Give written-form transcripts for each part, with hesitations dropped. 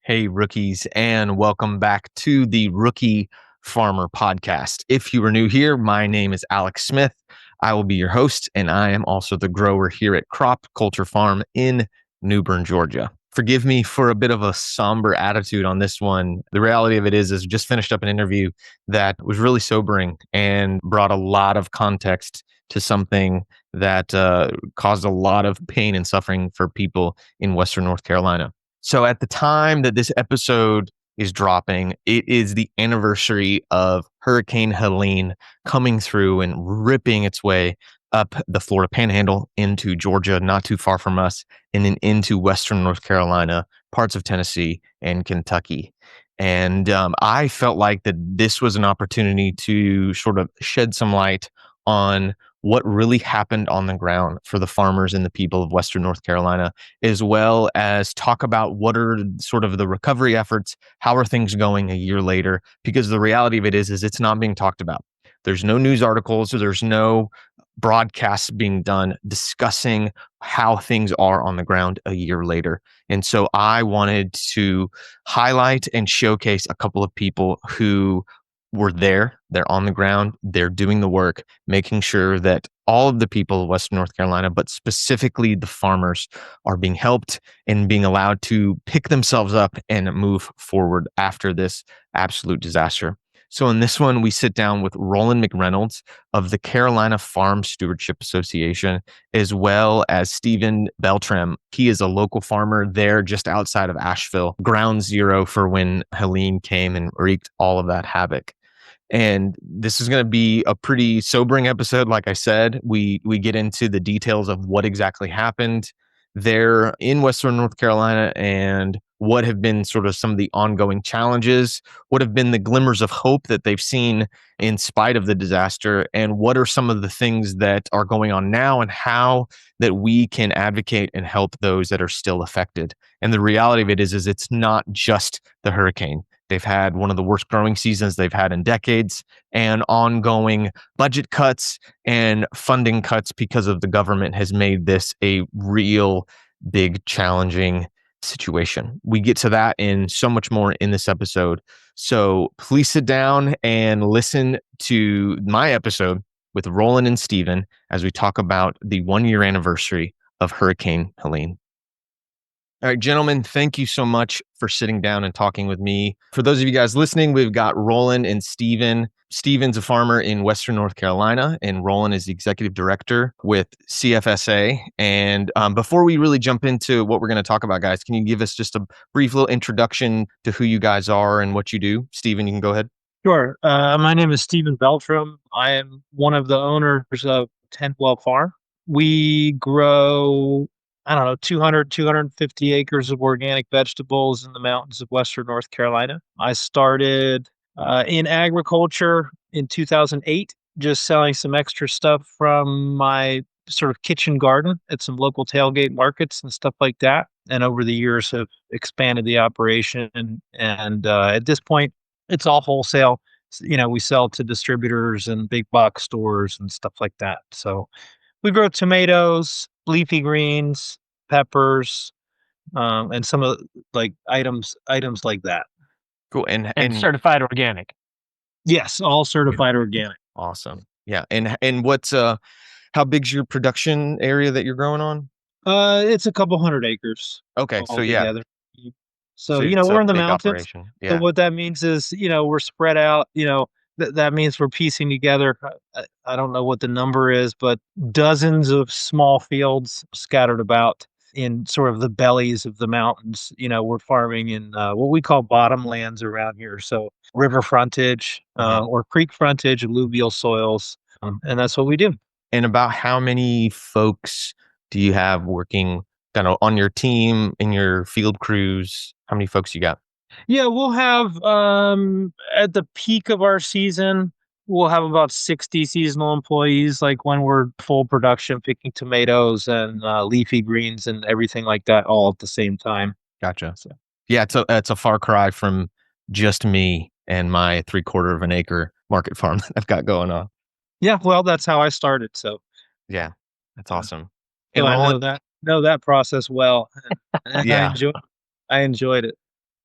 Hey, rookies, and welcome back to the Rookie Farmer Podcast. If you are new here, my name is Alex Smith. I will be your host, and I am also the grower here at Crop Culture Farm in New Bern, Georgia. Forgive me for a bit of a somber attitude on this one. The reality of it is just finished up an interview that was really sobering and brought a lot of context to something that caused a lot of pain and suffering for people in Western North Carolina. So at the time that this episode is dropping, it is the anniversary of Hurricane Helene coming through and ripping its way up the Florida Panhandle into Georgia, not too far from us, and then into Western North Carolina, parts of Tennessee and Kentucky. And I felt like that this was an opportunity to sort of shed some light on what really happened on the ground for the farmers and the people of Western North Carolina, as well as talk about what are sort of the recovery efforts, how are things going a year later, because the reality of it is it's not being talked about. There's no news articles, there's no broadcasts being done discussing how things are on the ground a year later. And so I wanted to highlight and showcase a couple of people who were there, they're on the ground, they're doing the work, making sure that all of the people of Western North Carolina, but specifically the farmers, are being helped and being allowed to pick themselves up and move forward after this absolute disaster. So in this one, we sit down with Roland McReynolds of the Carolina Farm Stewardship Association, as well as Stephen Beltram. He is a local farmer there just outside of Asheville, ground zero for when Helene came and wreaked all of that havoc. And this is going to be a pretty sobering episode. Like I said, we get into the details of what exactly happened there in Western North Carolina and what have been sort of some of the ongoing challenges, what have been the glimmers of hope that they've seen in spite of the disaster, and what are some of the things that are going on now and how that we can advocate and help those that are still affected. And the reality of it is it's not just the hurricane. They've had one of the worst growing seasons they've had in decades, and ongoing budget cuts and funding cuts because of the government has made this a real big challenging situation. We get to that and so much more in this episode. So please sit down and listen to my episode with Roland and Stephen as we talk about the 1-year anniversary of Hurricane Helene. All right, gentlemen, thank you so much for sitting down and talking with me. For those of you guys listening, we've got Roland and Stephen. Stephen's a farmer in Western North Carolina, and Roland is the executive director with CFSA. And before we really jump into what we're going to talk about, guys, can you give us just a brief little introduction to who you guys are and what you do? Stephen, you can go ahead. Sure. My name is Stephen Beltram. I am one of the owners of TendWell Farm. We grow, 250 acres of organic vegetables in the mountains of Western North Carolina. I started in agriculture in 2008, just selling some extra stuff from my sort of kitchen garden at some local tailgate markets and stuff like that. And over the years have expanded the operation. And at this point, it's all wholesale. We sell to distributors and big box stores and stuff like that. So we grow tomatoes, leafy greens, peppers, and some of items like that. Cool. And certified organic. Yes, all certified organic. Awesome. Yeah. And what's how big's your production area that you're growing on? It's a couple hundred acres. Okay. So yeah. So we're in the mountains. Yeah. So what that means is, we're spread out, that means we're piecing together. I don't know what the number is, but dozens of small fields scattered about in sort of the bellies of the mountains. We're farming in what we call bottomlands around here. So river frontage or creek frontage, alluvial soils. And that's what we do. And about how many folks do you have working kind of on your team, in your field crews? How many folks you got? Yeah, we'll have at the peak of our season, we'll have about 60 seasonal employees, like when we're full production, picking tomatoes and leafy greens and everything like that all at the same time. Gotcha. So, yeah, it's a far cry from just me and my 3/4 of an acre market farm that I've got going on. Yeah, well, that's how I started. So yeah, that's awesome. And I know that process well. Yeah, I enjoyed it.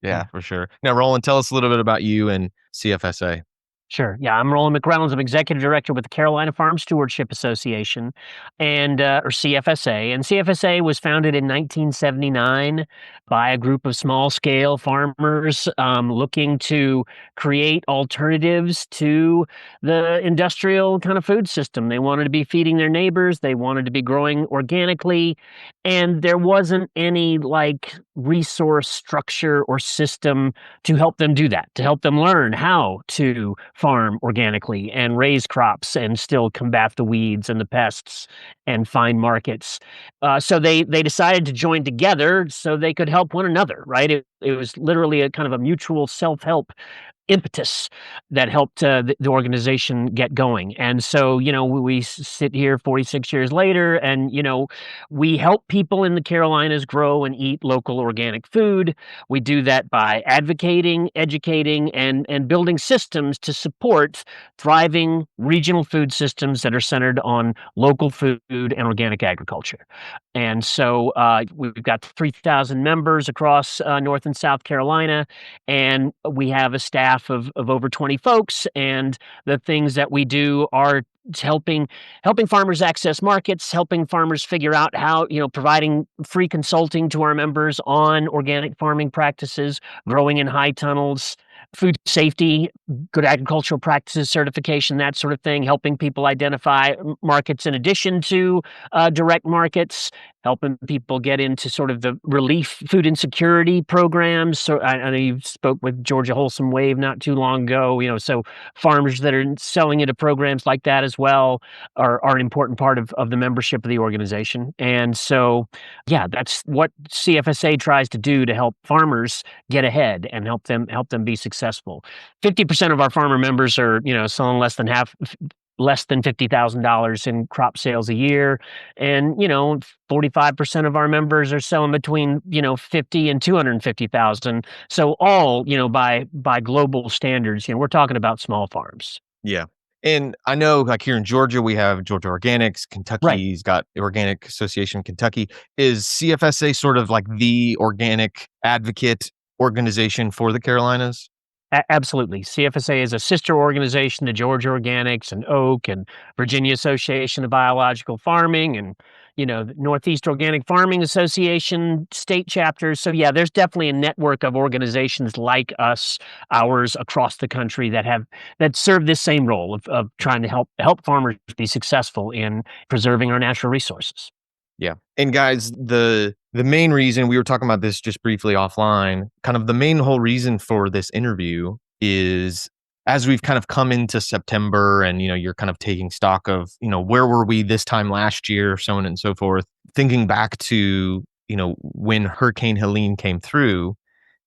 Yeah, for sure. Now, Roland, tell us a little bit about you and CFSA. Sure. Yeah, I'm Roland McReynolds. I'm executive director with the Carolina Farm Stewardship Association, and or CFSA. And CFSA was founded in 1979 by a group of small-scale farmers looking to create alternatives to the industrial kind of food system. They wanted to be feeding their neighbors. They wanted to be growing organically, and there wasn't any like resource structure or system to help them do that, to help them learn how to farm organically and raise crops and still combat the weeds and the pests and find markets. So they decided to join together so they could help one another, right? It was literally a kind of a mutual self-help impetus that helped the organization get going. And so, we sit here 46 years later, and, we help people in the Carolinas grow and eat local organic food. We do that by advocating, educating, and building systems to support thriving regional food systems that are centered on local food and organic agriculture. And so we've got 3,000 members across North and South Carolina, and we have a staff of over 20 folks. And the things that we do are helping farmers access markets, helping farmers figure out how, providing free consulting to our members on organic farming practices, growing in high tunnels, food safety, good agricultural practices certification, that sort of thing, helping people identify markets in addition to direct markets, helping people get into sort of the relief food insecurity programs. So I know you spoke with Georgia Wholesome Wave not too long ago, so farmers that are selling into programs like that as well are an important part of the membership of the organization. And so, yeah, that's what CFSA tries to do to help farmers get ahead and help them be successful. 50% of our farmer members are, selling less than $50,000 in crop sales a year. And, 45% of our members are selling between, 50 and 250,000. So all, by global standards, we're talking about small farms. Yeah. And I know, like here in Georgia, we have Georgia Organics. Right. Kentucky's got Organic Association Kentucky. Is CFSA sort of like the organic advocate organization for the Carolinas? Absolutely. CFSA is a sister organization to Georgia Organics and Oak and Virginia Association of Biological Farming and, the Northeast Organic Farming Association state chapters. So yeah, there's definitely a network of organizations like ours across the country that serve this same role of trying to help farmers be successful in preserving our natural resources. Yeah. And guys, the main reason we were talking about this just briefly offline, kind of the main whole reason for this interview is as we've kind of come into September and, you're kind of taking stock of, where were we this time last year, so on and so forth, thinking back to, when Hurricane Helene came through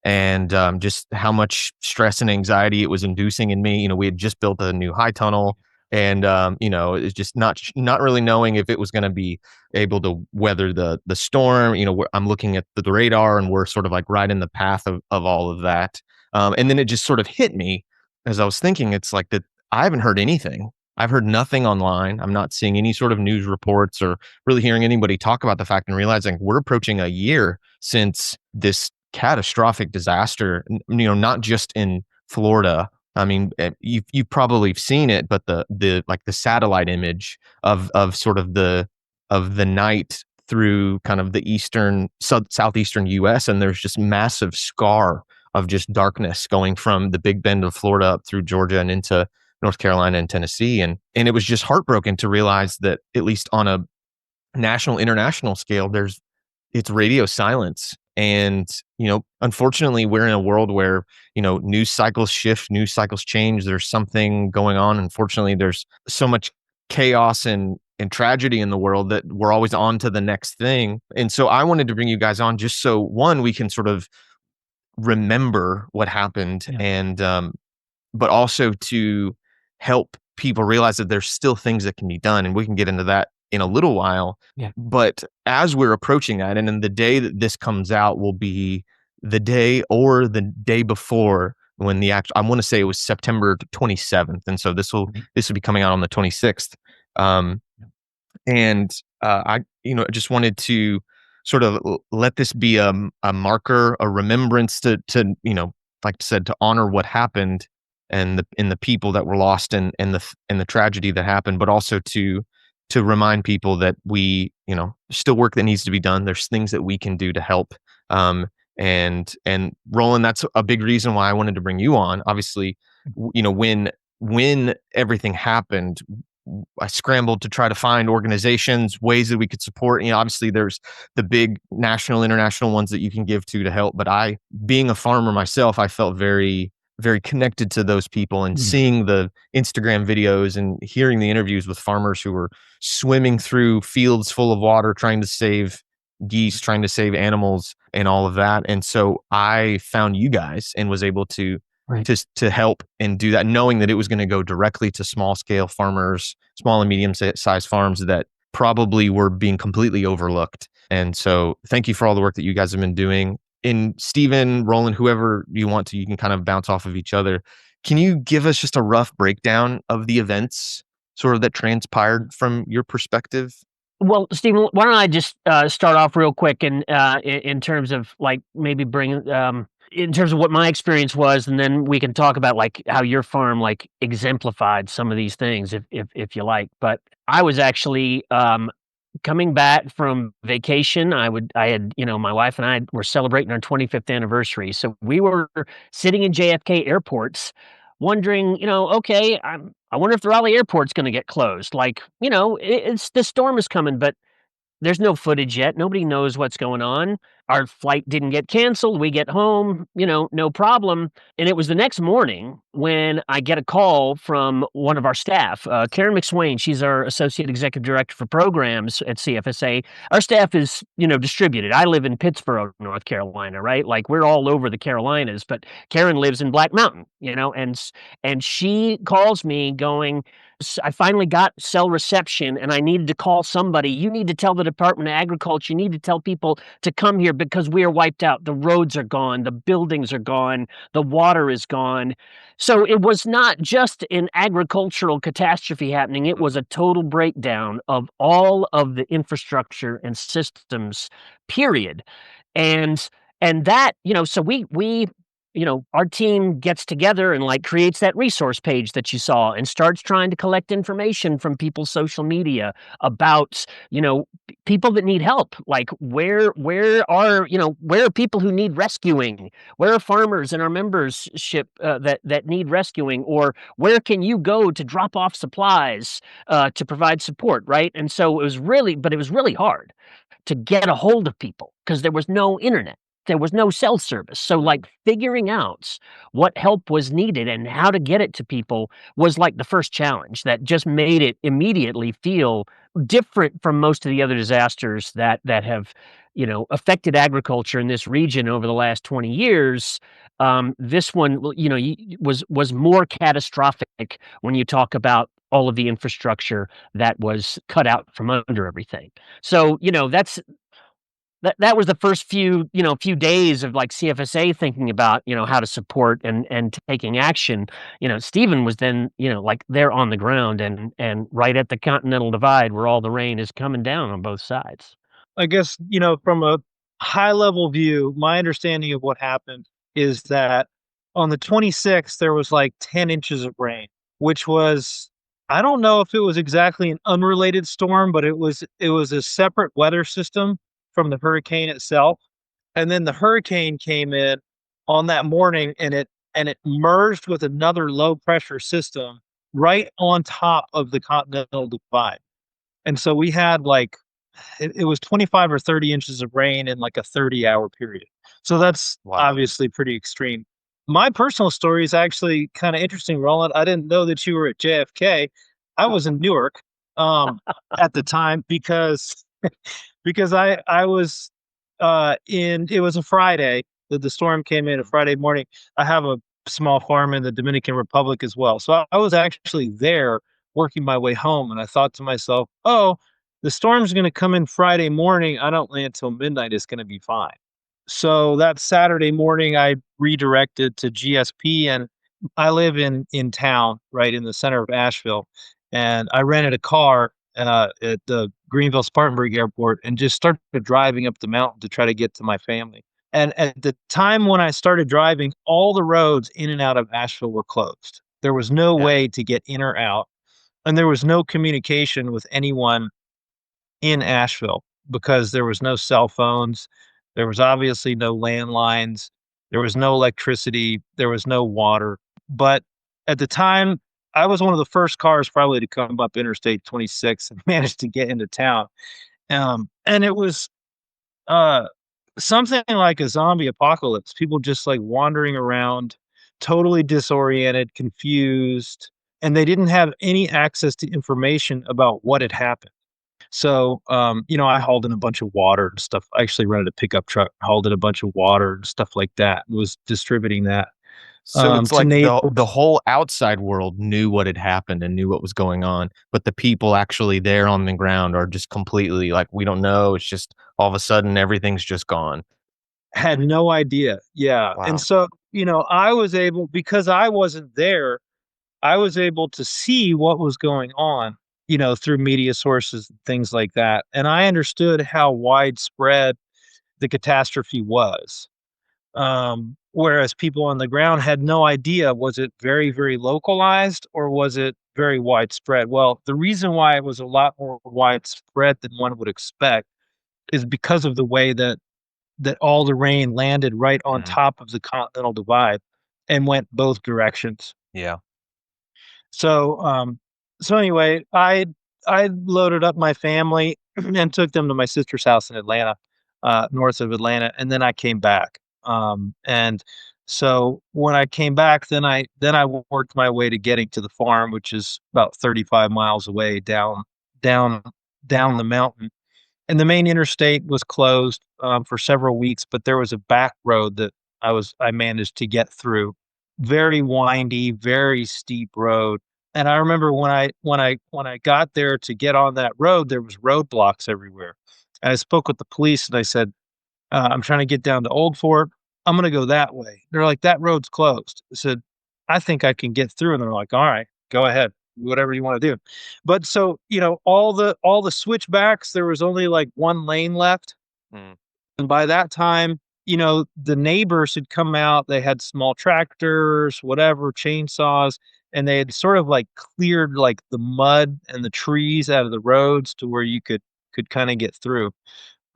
and just how much stress and anxiety it was inducing in me. We had just built a new high tunnel. And it's just not really knowing if it was going to be able to weather the storm. I'm looking at the radar, and we're sort of like right in the path of all of that. And then it just sort of hit me as I was thinking. It's like that I haven't heard anything. I've heard nothing online. I'm not seeing any sort of news reports or really hearing anybody talk about the fact and realizing we're approaching a year since this catastrophic disaster. Not just in Florida. I mean, you've probably seen it, but the satellite image of sort of the night through kind of the southeastern U.S. and there's just massive scar of just darkness going from the Big Bend of Florida up through Georgia and into North Carolina and Tennessee, and it was just heartbroken to realize that at least on a national international scale, it's radio silence. And, unfortunately, we're in a world where, news cycles shift, news cycles change. There's something going on. Unfortunately, there's so much chaos and tragedy in the world that we're always on to the next thing. And so I wanted to bring you guys on just so, one, we can sort of remember what happened and, but also to help people realize that there's still things that can be done. And we can get into that in a little while. Yeah. But as we're approaching that, and then the day that this comes out will be the day or the day before when I want to say it was September 27th. And so this will be coming out on the 26th. And I just wanted to sort of let this be a marker, a remembrance to like I said, to honor what happened and the people that were lost and the tragedy that happened, but also to remind people that there's still work that needs to be done. There's things that we can do to help. And Roland, that's a big reason why I wanted to bring you on. Obviously, when everything happened, I scrambled to try to find organizations, ways that we could support. Obviously there's the big national, international ones that you can give to help. But being a farmer myself, I felt very, very connected to those people, and seeing the Instagram videos and hearing the interviews with farmers who were swimming through fields full of water, trying to save geese, trying to save animals and all of that. And so I found you guys and was able to to help and do that, knowing that it was going to go directly to small scale farmers, small and medium sized farms that probably were being completely overlooked. And so thank you for all the work that you guys have been doing. And Stephen, Roland, whoever you want to, you can kind of bounce off of each other. Can you give us just a rough breakdown of the events sort of that transpired from your perspective? Well, Stephen, why don't I just start off real quick and in terms of like maybe bring in terms of what my experience was, and then we can talk about like how your farm like exemplified some of these things, if you like. But I was actually coming back from vacation. I had my wife and I were celebrating our 25th anniversary, so we were sitting in JFK airports, wondering, okay, I wonder if the Raleigh airport's going to get closed. Like, it's the storm is coming, but there's no footage yet. Nobody knows what's going on. Our flight didn't get canceled. We get home, no problem. And it was the next morning when I get a call from one of our staff, Karen McSwain. She's our associate executive director for programs at CFSA. Our staff is, distributed. I live in Pittsburgh, North Carolina, right? Like we're all over the Carolinas, but Karen lives in Black Mountain, and she calls me going, I finally got cell reception and I needed to call somebody. You need to tell the Department of Agriculture. You need to tell people to come here because we are wiped out. The roads are gone. The buildings are gone. The water is gone. So it was not just an agricultural catastrophe happening. It was a total breakdown of all of the infrastructure and systems, period. And that, so we our team gets together and like creates that resource page that you saw and starts trying to collect information from people's social media about, people that need help. Like where are people who need rescuing? Where are farmers in our membership that need rescuing? Or where can you go to drop off supplies to provide support, right? And so it was really hard to get a hold of people because there was no internet. There was no cell service. So like figuring out what help was needed and how to get it to people was like the first challenge that just made it immediately feel different from most of the other disasters that have, affected agriculture in this region over the last 20 years. This one, was more catastrophic when you talk about all of the infrastructure that was cut out from under everything. So, that was the first few days of like CFSA thinking about, how to support and taking action. Stephen was then, like there on the ground and right at the Continental Divide where all the rain is coming down on both sides. I guess, from a high level view, my understanding of what happened is that on the 26th, there was like 10 inches of rain, which was, I don't know if it was exactly an unrelated storm, but it was a separate weather system from the hurricane itself. And then the hurricane came in on that morning and it merged with another low pressure system right on top of the Continental Divide. And so we had like, it was 25 or 30 inches of rain in like a 30-hour period. So that's obviously pretty extreme. My personal story is actually kind of interesting, Roland. I didn't know that you were at JFK. I was in Newark at the time because I was it was a Friday that the storm came in, a Friday morning. I have a small farm in the Dominican Republic as well. So I was actually there working my way home, and I thought to myself, oh, the storm's going to come in Friday morning. I don't land till midnight. It's going to be fine. So that Saturday morning, I redirected to GSP, and I live in town, right in the center of Asheville, and I rented a car at the Greenville Spartanburg Airport and just started driving up the mountain to try to get to my family. And at the time when I started driving, all the roads in and out of Asheville were closed. There was no Yeah. way to get in or out, and there was no communication with anyone in Asheville because there was no cell phones. There was obviously no landlines. There was no electricity. There was no water. But at the time, I was one of the first cars probably to come up Interstate 26 and managed to get into town. And it was uh, something like a zombie apocalypse. People just like wandering around, totally disoriented, confused, and they didn't have any access to information about what had happened. So, I hauled in a bunch of water and stuff. I actually rented a pickup truck, hauled in a bunch of water and stuff like that, and was distributing that So it's to like neighbors. the whole outside world knew what had happened and knew what was going on, but the people actually there on the ground are just completely like, we don't know. It's just all of a sudden everything's just gone. Had no idea. Yeah. And Wow. so, I was able, because I wasn't there, I was able to see what was going on, through media sources and things like that. And I understood how widespread the catastrophe was. Whereas people on the ground had no idea, was it very, very localized or was it very widespread? Well, the reason why it was a lot more widespread than one would expect is because of the way that all the rain landed right on Mhm. top of the Continental Divide and went both directions. Yeah. So, so anyway, I loaded up my family and took them to my sister's house in Atlanta, north of Atlanta, and then I came back. And so when I came back, then I worked my way to getting to the farm, which is about 35 miles away down down the mountain. And the main interstate was closed for several weeks, but there was a back road that I managed to get through. Very windy, very steep road. And I remember when I got there to get on that road, there was roadblocks everywhere. And I spoke with the police and I said, I'm trying to get down to Old Fort. I'm going to go that way. They're like, that road's closed. I said, I think I can get through. And they're like, all right, go ahead, whatever you want to do. But so, all the switchbacks, there was only like one lane left. Mm. And by that time, the neighbors had come out. They had small tractors, whatever, chainsaws, and they had sort of like cleared like the mud and the trees out of the roads to where you could kind of get through.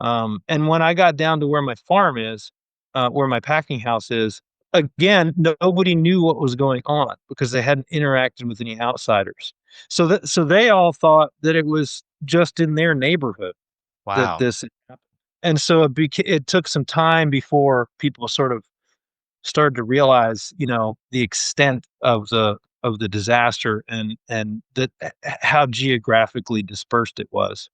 And when I got down to where my farm is, where my packing house is, again, nobody knew what was going on because they hadn't interacted with any outsiders. So they all thought that it was just in their neighborhood that Wow. this had happened. And so it took some time before people sort of started to realize, the extent of the disaster and that how geographically dispersed it was.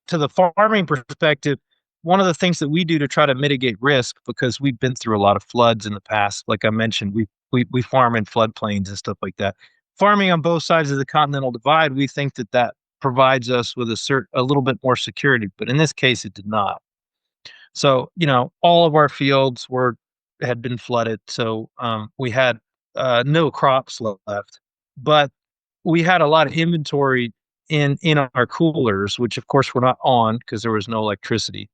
To the farming perspective, one of the things that we do to try to mitigate risk, because we've been through a lot of floods in the past, like I mentioned, we farm in floodplains and stuff like that. Farming on both sides of the Continental Divide, we think that provides us with a little bit more security, but in this case, it did not. So, all of our fields had been flooded, so we had no crops left, but we had a lot of inventory in our coolers, which of course were not on because there was no electricity.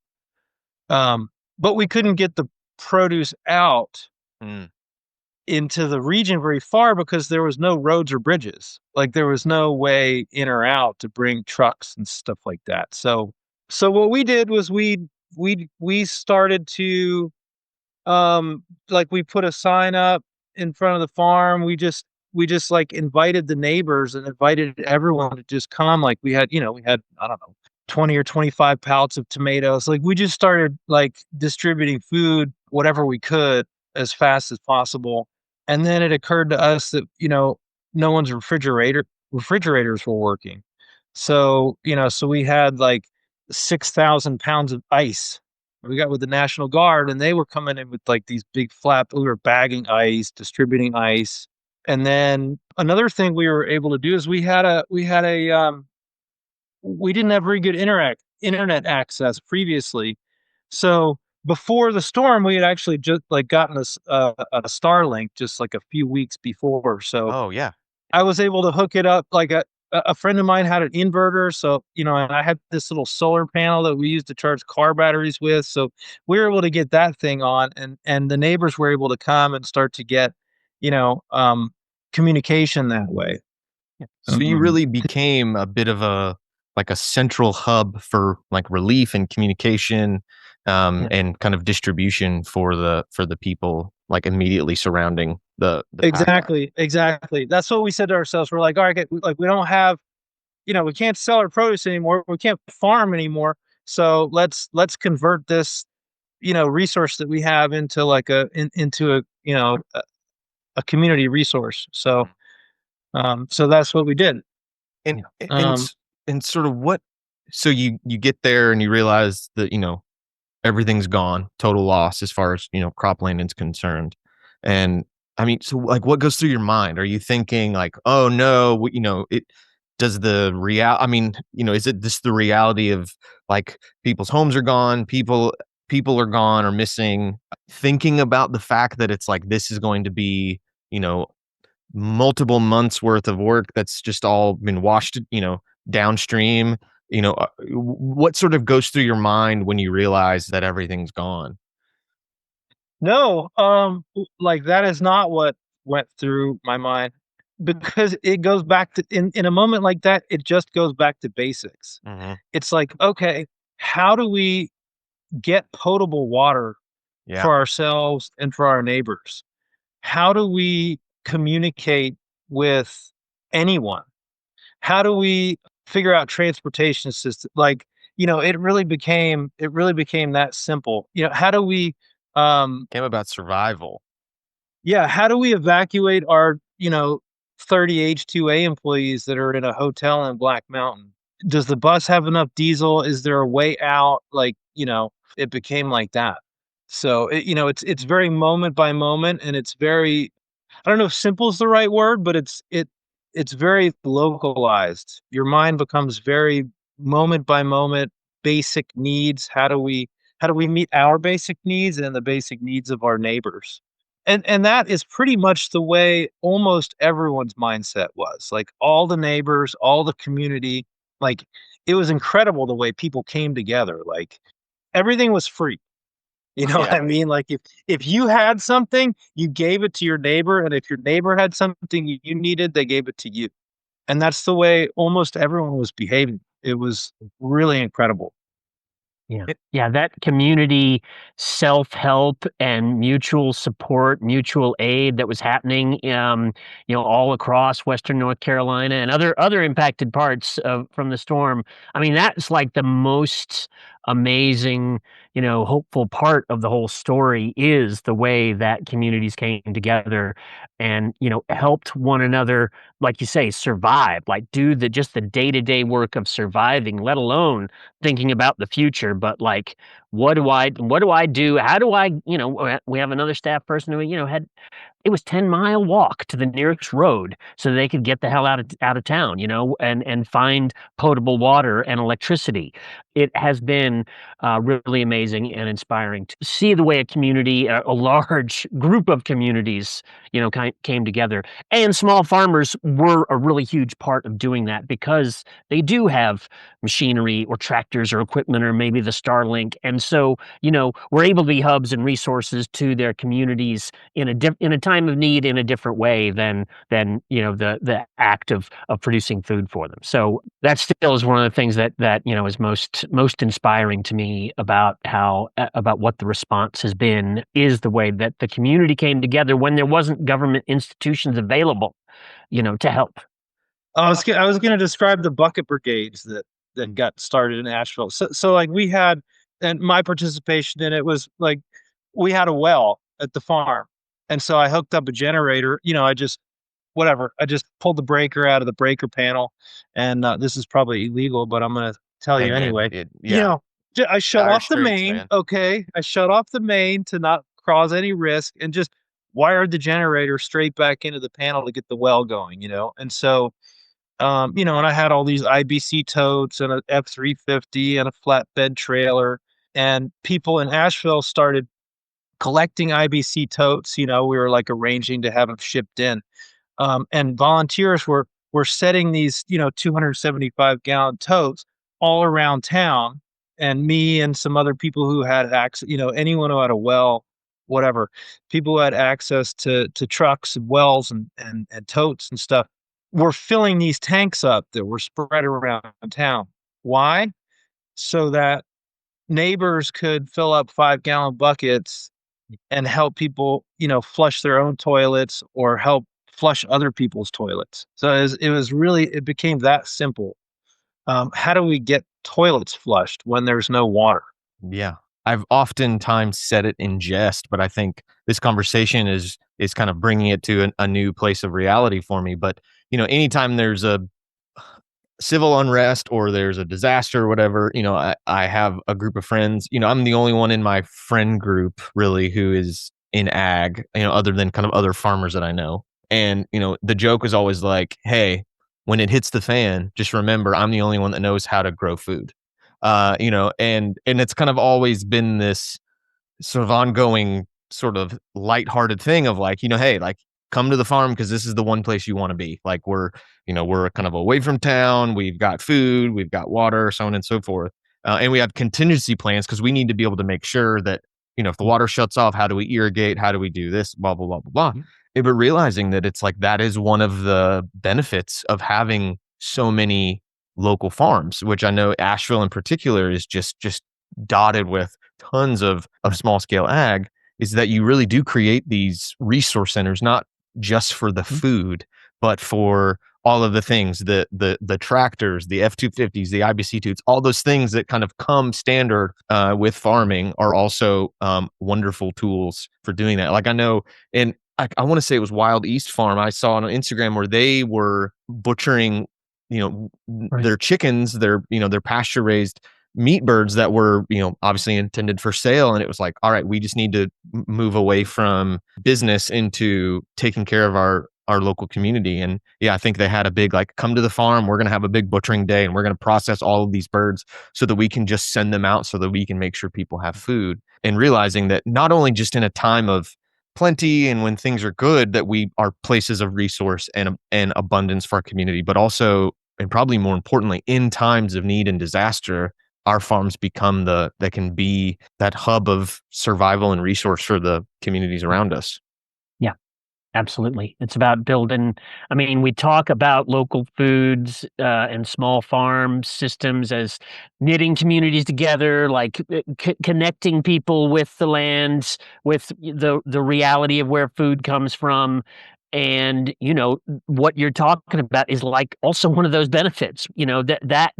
But we couldn't get the produce out Mm. into the region very far because there was no roads or bridges. Like there was no way in or out to bring trucks and stuff like that. So what we did was we started to like we put a sign up in front of the farm. We just like invited the neighbors and invited everyone to just come. Like we had I don't know 20 or 25 pallets of tomatoes. Like we just started like distributing food, whatever we could, as fast as possible. And then it occurred to us that no one's refrigerators were working. So we had like 6,000 pounds of ice. We got with the National Guard, and they were coming in with like these big flap. We were bagging ice, distributing ice. And then another thing we were able to do is we didn't have very good internet access previously. So before the storm, we had actually just like gotten a Starlink just like a few weeks before. So Oh, yeah. I was able to hook it up like a friend of mine had an inverter, so and I had this little solar panel that we used to charge car batteries with. So we were able to get that thing on, and the neighbors were able to come and start to get, you know, um, communication that way. So you really became a bit of a like a central hub for like relief and communication, Yeah. and kind of distribution for the people like immediately surrounding the path. Exactly. That's what we said to ourselves. We're like, all right, like we don't have, we can't sell our produce anymore. We can't farm anymore. So let's convert this, resource that we have into like into a community resource. So that's what we did. And Um, and sort of what, so you get there and you realize that everything's gone, total loss as far as cropland is concerned. And I mean, so like what goes through your mind? Are you thinking like, oh no, it does the real I mean, is it just the reality of like people's homes are gone, people are gone or missing, thinking about the fact that it's like this is going to be, you know multiple months worth of work that's just all been washed, downstream. What sort of goes through your mind when you realize that everything's gone? no, like that is not what went through my mind, because it goes back to, in a moment like that, it just goes back to basics. Hmm. It's like, okay, how do we get potable water Yeah. for ourselves and for our neighbors? How do we communicate with anyone? How do we figure out transportation system? Like, it really became that simple. How do we Came about survival. yeah, how do we evacuate our, 30 H2A employees that are in a hotel in Black Mountain? Does the bus have enough diesel? Is there a way out? Like, it became like that. So, it's very moment by moment, and it's very, I don't know if simple is the right word, but it's very localized. Your mind becomes very moment by moment, basic needs. How do we meet our basic needs and the basic needs of our neighbors? And that is pretty much the way almost everyone's mindset was. Like all the neighbors, all the community, like it was incredible the way people came together. Like everything was free. You know what Yeah. I mean? Like if you had something, you gave it to your neighbor, and if your neighbor had something you needed, they gave it to you. And that's the way almost everyone was behaving. It was really incredible. Yeah. It Yeah, that community self-help and mutual support, mutual aid that was happening, all across Western North Carolina and other impacted parts of from the storm. I mean, that's like the most amazing, hopeful part of the whole story is the way that communities came together and, helped one another, like you say, survive, like do the day-to-day work of surviving, let alone thinking about the future, but like, what do I do? How do I, we have another staff person who, had it was 10-mile walk to the nearest road so they could get the hell out of town, and find potable water and electricity. It has been really amazing and inspiring to see the way a community, a large group of communities, came together. And small farmers were a really huge part of doing that because they do have machinery or tractors or equipment or maybe the Starlink. And so, we're able to be hubs and resources to their communities in a time of need in a different way than the act of producing food for them. So that still is one of the things that is most inspiring to me about about what the response has been is the way that the community came together when there wasn't government institutions available, to help. I was gonna describe the bucket brigades that got started in Asheville. So like we had, and my participation in it was like we had a well at the farm, and so I hooked up a generator. I just pulled the breaker out of the breaker panel, and this is probably illegal, but I'm gonna tell Hey you man, anyway. You yeah, know, I shut dire off the straits, main. man. Okay, I shut off the main to not cause any risk, and just wired the generator straight back into the panel to get the well going. And so and I had all these IBC totes and a F-350 and a flatbed trailer, and people in Asheville started collecting IBC totes. We were like arranging to have them shipped in, and volunteers were were setting these, 275-gallon totes all around town. And me and some other people who had access, anyone who had a well, whatever, people who had access to trucks and wells and totes and stuff were filling these tanks up that were spread around town. Why? So that neighbors could fill up 5-gallon buckets and help people, flush their own toilets or help flush other people's toilets. So it became that simple. How do we get toilets flushed when there's no water? Yeah. I've oftentimes said it in jest, but I think this conversation is kind of bringing it to a new place of reality for me. But anytime there's a civil unrest or there's a disaster or whatever, I have a group of friends. I'm the only one in my friend group really who is in ag, other than kind of other farmers that I know. And, the joke is always like, hey, when it hits the fan, just remember I'm the only one that knows how to grow food. And it's kind of always been this sort of ongoing sort of lighthearted thing of like, hey, like come to the farm because this is the one place you want to be. Like we're kind of away from town. We've got food, we've got water, so on and so forth. And we have contingency plans because we need to be able to make sure that, if the water shuts off, how do we irrigate? How do we do this? Blah, blah, blah, blah, blah. But realizing that it's like that is one of the benefits of having so many local farms, which I know Asheville in particular is just dotted with tons of small scale ag, is that you really do create these resource centers, not just for the food, but for all of the things, the tractors, the F-250s, the IBC2s, all those things that kind of come standard with farming are also wonderful tools for doing that. Like I know, and I want to say it was Wild East Farm. I saw on Instagram where they were butchering, their chickens, their pasture raised meat birds that were, obviously intended for sale. And it was like, all right, we just need to move away from business into taking care of our local community. And yeah, I think they had a big, like, come to the farm, we're going to have a big butchering day and we're going to process all of these birds so that we can just send them out so that we can make sure people have food. And realizing that not only just in a time of plenty and when things are good, that we are places of resource and abundance for our community, but also, and probably more importantly, in times of need and disaster, our farms become that can be that hub of survival and resource for the communities around us. Yeah, absolutely. It's about building. I mean, we talk about local foods and small farm systems as knitting communities together, like connecting people with the lands, with the reality of where food comes from. And what you're talking about is like also one of those benefits. I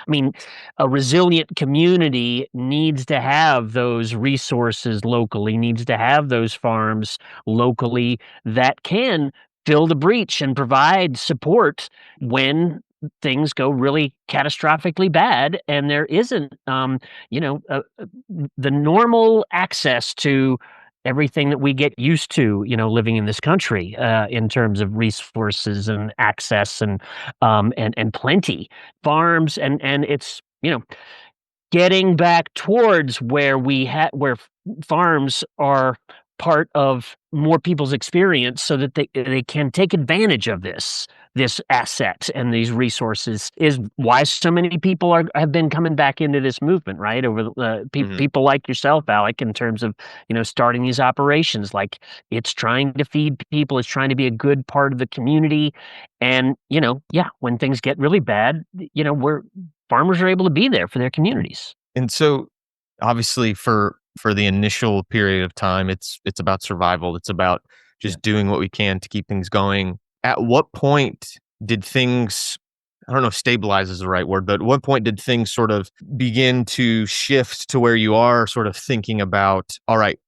mean, a resilient community needs to have those resources locally, needs to have those farms locally that can fill the breach and provide support when things go really catastrophically bad and there isn't the normal access to everything that we get used to, living in this country, in terms of resources and access and plenty, farms, and it's getting back towards where farms are part of more people's experience, so that they can take advantage of this asset and these resources, is why so many people have been coming back into this movement, right? Over people like yourself, Alec, in terms of starting these operations. Like, it's trying to feed people, it's trying to be a good part of the community, and when things get really bad, farmers are able to be there for their communities. And so obviously for the initial period of time, it's about survival. It's about just doing what we can to keep things going. At what point did things, I don't know if stabilize is the right word, but at what point did things sort of begin to shift to where you are sort of thinking about, all right,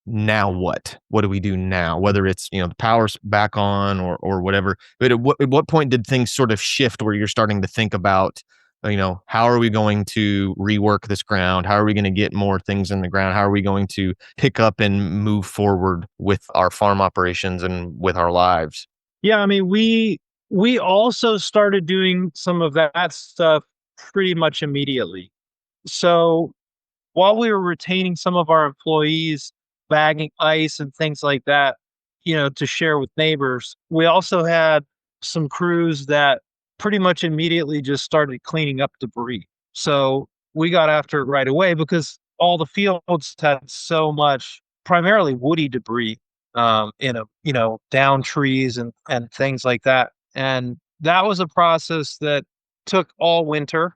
now what? What do we do now? Whether it's, the power's back on or whatever. But at what point did things sort of shift where you're starting to think about, how are we going to rework this ground? How are we going to get more things in the ground? How are we going to pick up and move forward with our farm operations and with our lives? Yeah, I mean, we also started doing some of that stuff pretty much immediately. So while we were retaining some of our employees, bagging ice and things like that, to share with neighbors, we also had some crews that pretty much immediately just started cleaning up debris. So we got after it right away because all the fields had so much primarily woody debris in a down trees and things like that. And that was a process that took all winter.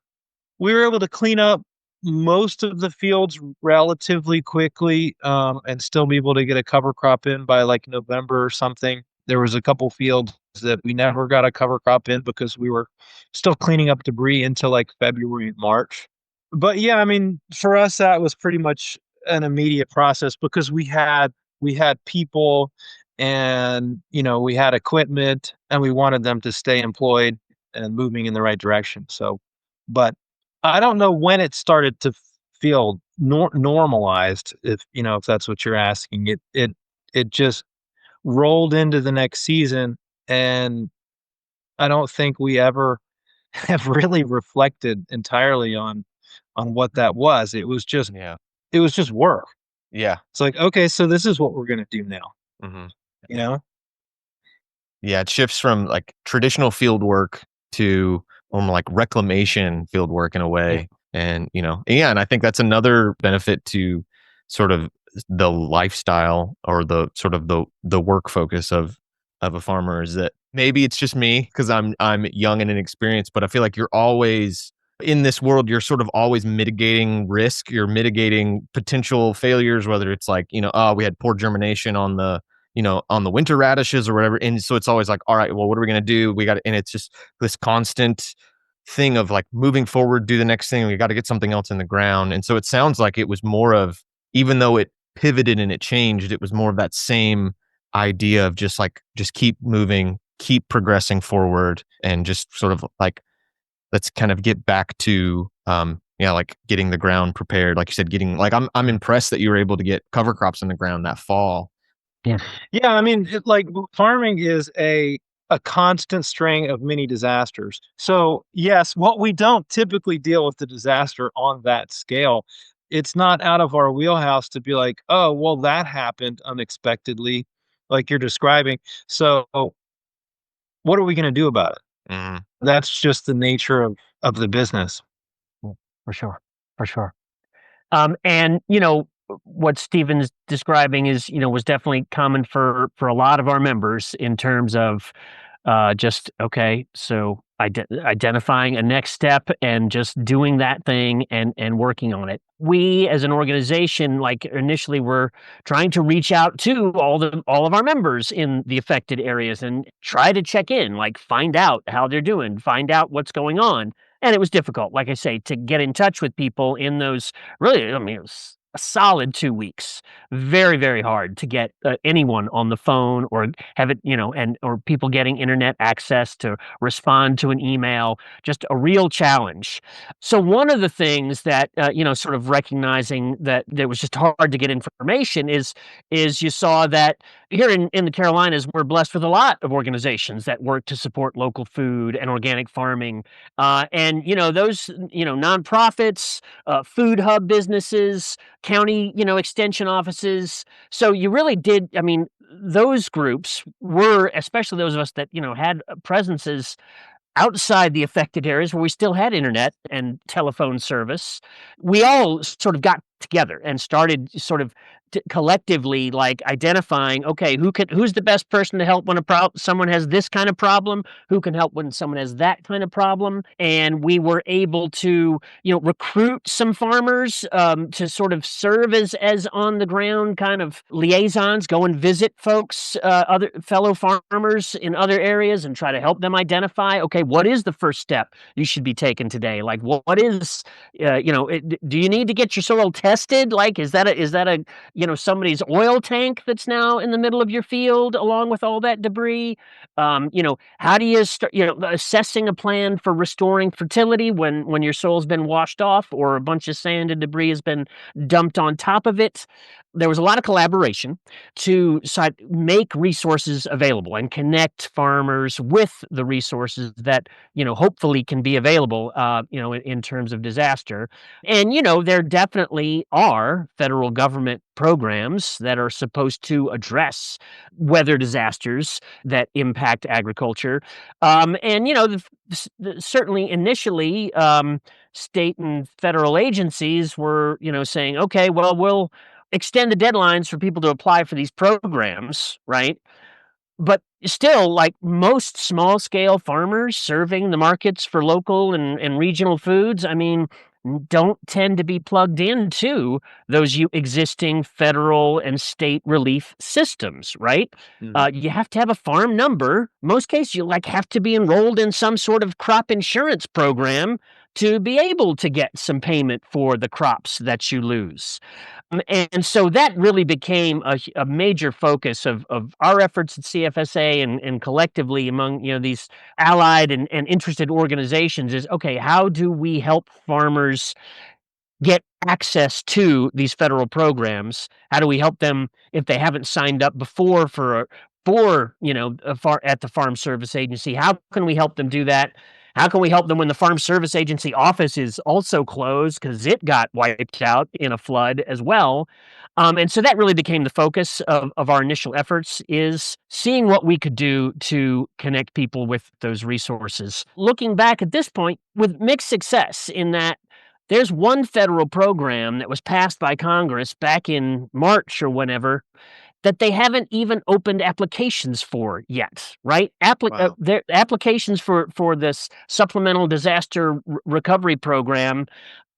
We were able to clean up most of the fields relatively quickly, and still be able to get a cover crop in by like November or something. There was a couple fields that we never got a cover crop in because we were still cleaning up debris until like February and March. But yeah, I mean, for us that was pretty much an immediate process because we had people, and we had equipment, and we wanted them to stay employed and moving in the right direction. So, but I don't know when it started to feel normalized, if that's what you're asking. It just rolled into the next season, and I don't think we ever have really reflected entirely on what that was. Yeah. It was just work. Yeah. It's like, okay, so this is what we're gonna do now, Hmm. you know? Yeah. It shifts from like traditional field work to more like reclamation field work in a Yeah. way. And, yeah. And I think that's another benefit to sort of the lifestyle or the sort of the work focus of a farmer is that maybe it's just me because I'm young and inexperienced, but I feel like you're always in this world, you're sort of always mitigating risk. You're mitigating potential failures, whether it's like, oh, we had poor germination on the winter radishes or whatever. And so it's always like, all right, well, what are we going to do? And it's just this constant thing of like moving forward, do the next thing. We got to get something else in the ground. And so it sounds like it was more of, even though it pivoted and it changed, it was more of that same idea of just keep moving, keep progressing forward, and just sort of like, let's kind of get back to, yeah, like getting the ground prepared. Like you said, getting like, I'm impressed that you were able to get cover crops in the ground that fall. Yeah. Yeah, I mean, farming is a constant string of mini disasters. So, yes, what we don't typically deal with the disaster on that scale. It's not out of our wheelhouse to be like, "Oh, well, that happened unexpectedly," like you're describing. So, what are we gonna do about it? Mhm. That's just the nature of the business. Mm, for sure. For sure. And what Stephen's describing is was definitely common for a lot of our members in terms of just okay, so identifying a next step and just doing that thing and working on it. We as an organization, like initially, were trying to reach out to all of our members in the affected areas and try to check in, like find out how they're doing, find out what's going on. And it was difficult, like I say, to get in touch with people in those. Really, I mean, it was a solid 2 weeks. Very, very hard to get anyone on the phone or have it, or people getting internet access to respond to an email. Just a real challenge. So one of the things that sort of recognizing that it was just hard to get information is you saw that here in the Carolinas, we're blessed with a lot of organizations that work to support local food and organic farming, and those nonprofits, food hub businesses, county extension offices. So you really did. I mean, those groups were, especially those of us that had presences outside the affected areas where we still had internet and telephone service. We all sort of got together and started sort of collectively like identifying, okay, who's the best person to help when someone has this kind of problem, who can help when someone has that kind of problem. And we were able to recruit some farmers to sort of serve as on the ground kind of liaisons, go and visit folks, other fellow farmers in other areas, and try to help them identify, okay, what is the first step you should be taking today? Like, what is do you need to get your soil tested? Like, is that a somebody's oil tank that's now in the middle of your field along with all that debris? How do you start, assessing a plan for restoring fertility when your soil's been washed off or a bunch of sand and debris has been dumped on top of it? There was a lot of collaboration to make resources available and connect farmers with the resources that hopefully can be available in terms of disaster. And there definitely they are federal government programs that are supposed to address weather disasters that impact agriculture. And, certainly initially, state and federal agencies were, saying, okay, well, we'll extend the deadlines for people to apply for these programs, right? But still, like most small scale farmers serving the markets for local and regional foods, I mean, don't tend to be plugged into those existing federal and state relief systems, right? You have to have a farm number. Most cases, you have to be enrolled in some sort of crop insurance program to be able to get some payment for the crops that you lose. And so that really became a major focus of our efforts at CFSA and collectively among these allied and interested organizations is, okay, how do we help farmers get access to these federal programs? How do we help them if they haven't signed up before at the Farm Service Agency? How can we help them do that? How can we help them when the Farm Service Agency office is also closed because it got wiped out in a flood as well? And so that really became the focus of our initial efforts, is seeing what we could do to connect people with those resources. Looking back at this point with mixed success, in that there's one federal program that was passed by Congress back in March or whenever that they haven't even opened applications for yet, right? Wow. Their applications for this supplemental disaster recovery program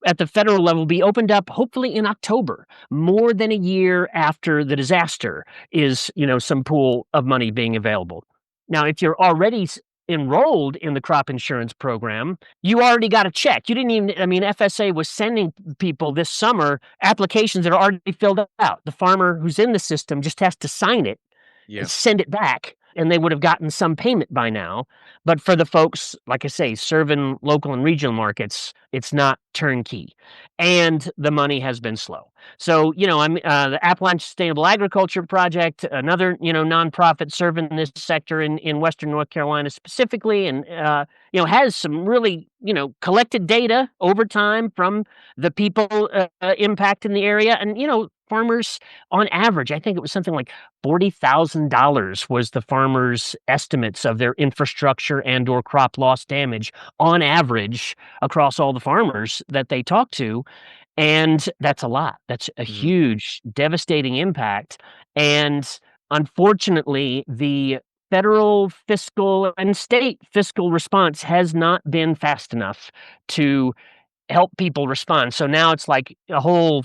at the federal level be opened up hopefully in October, more than a year after the disaster is, some pool of money being available. Now, if you're already enrolled in the crop insurance program, you already got a check. You didn't even, FSA was sending people this summer applications that are already filled out. The farmer who's in the system just has to sign it Yeah. and send it back, and they would have gotten some payment by now. But for the folks, like I say, serving local and regional markets, it's not turnkey, and the money has been slow. So, the Appalachian Sustainable Agriculture Project, another, nonprofit serving this sector in Western North Carolina specifically, and, has some really, collected data over time from the people impacting the area. And, farmers on average, I think it was something like $40,000 was the farmers' estimates of their infrastructure and or crop loss damage on average across all the farmers that they talk to. And that's a lot. That's a huge, devastating impact. And unfortunately, the federal fiscal and state fiscal response has not been fast enough to help people respond. So now it's like a whole,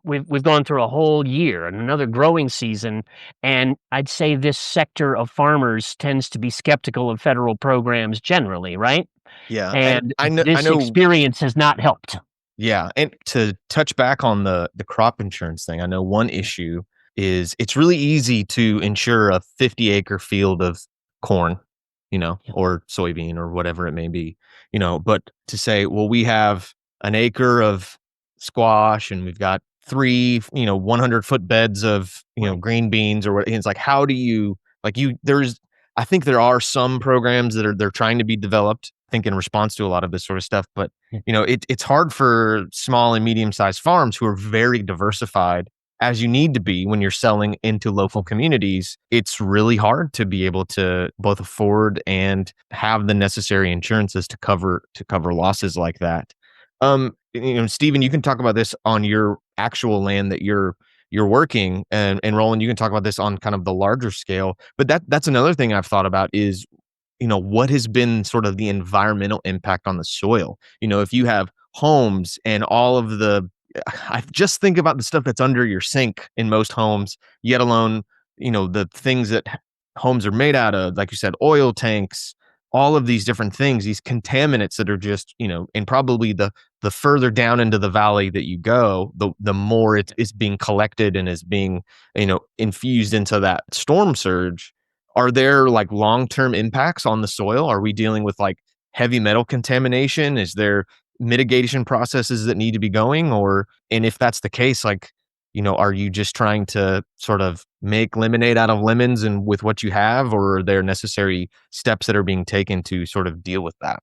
we've gone through a whole year and another growing season, and I'd say this sector of farmers tends to be skeptical of federal programs generally, right? Yeah. And And I this know experience has not helped. Yeah, and to touch back on the crop insurance thing, I know one issue is it's really easy to insure a 50-acre field of corn, Yeah. or soybean or whatever it may be, but to say, well, we have an acre of squash and we've got three, 100-foot beds of, Right. green beans or what, it's like, how do you, I think there are some programs that they're trying to be developed, I think in response to a lot of this sort of stuff, but it's hard for small and medium-sized farms who are very diversified, as you need to be when you're selling into local communities. It's really hard to be able to both afford and have the necessary insurances to cover losses like that. Stephen, you can talk about this on your actual land that you're working, and Roland, you can talk about this on kind of the larger scale. But that's another thing I've thought about is, what has been sort of the environmental impact on the soil? If you have homes and all of I just think about the stuff that's under your sink in most homes, yet alone, the things that homes are made out of, like you said, oil tanks, all of these different things, these contaminants that are just, and probably the further down into the valley that you go, the more it is being collected and is being, infused into that storm surge. Are there like long-term impacts on the soil? Are we dealing with like heavy metal contamination? Is there mitigation processes that need to be going? And if that's the case, like, are you just trying to sort of make lemonade out of lemons and with what you have, or are there necessary steps that are being taken to sort of deal with that?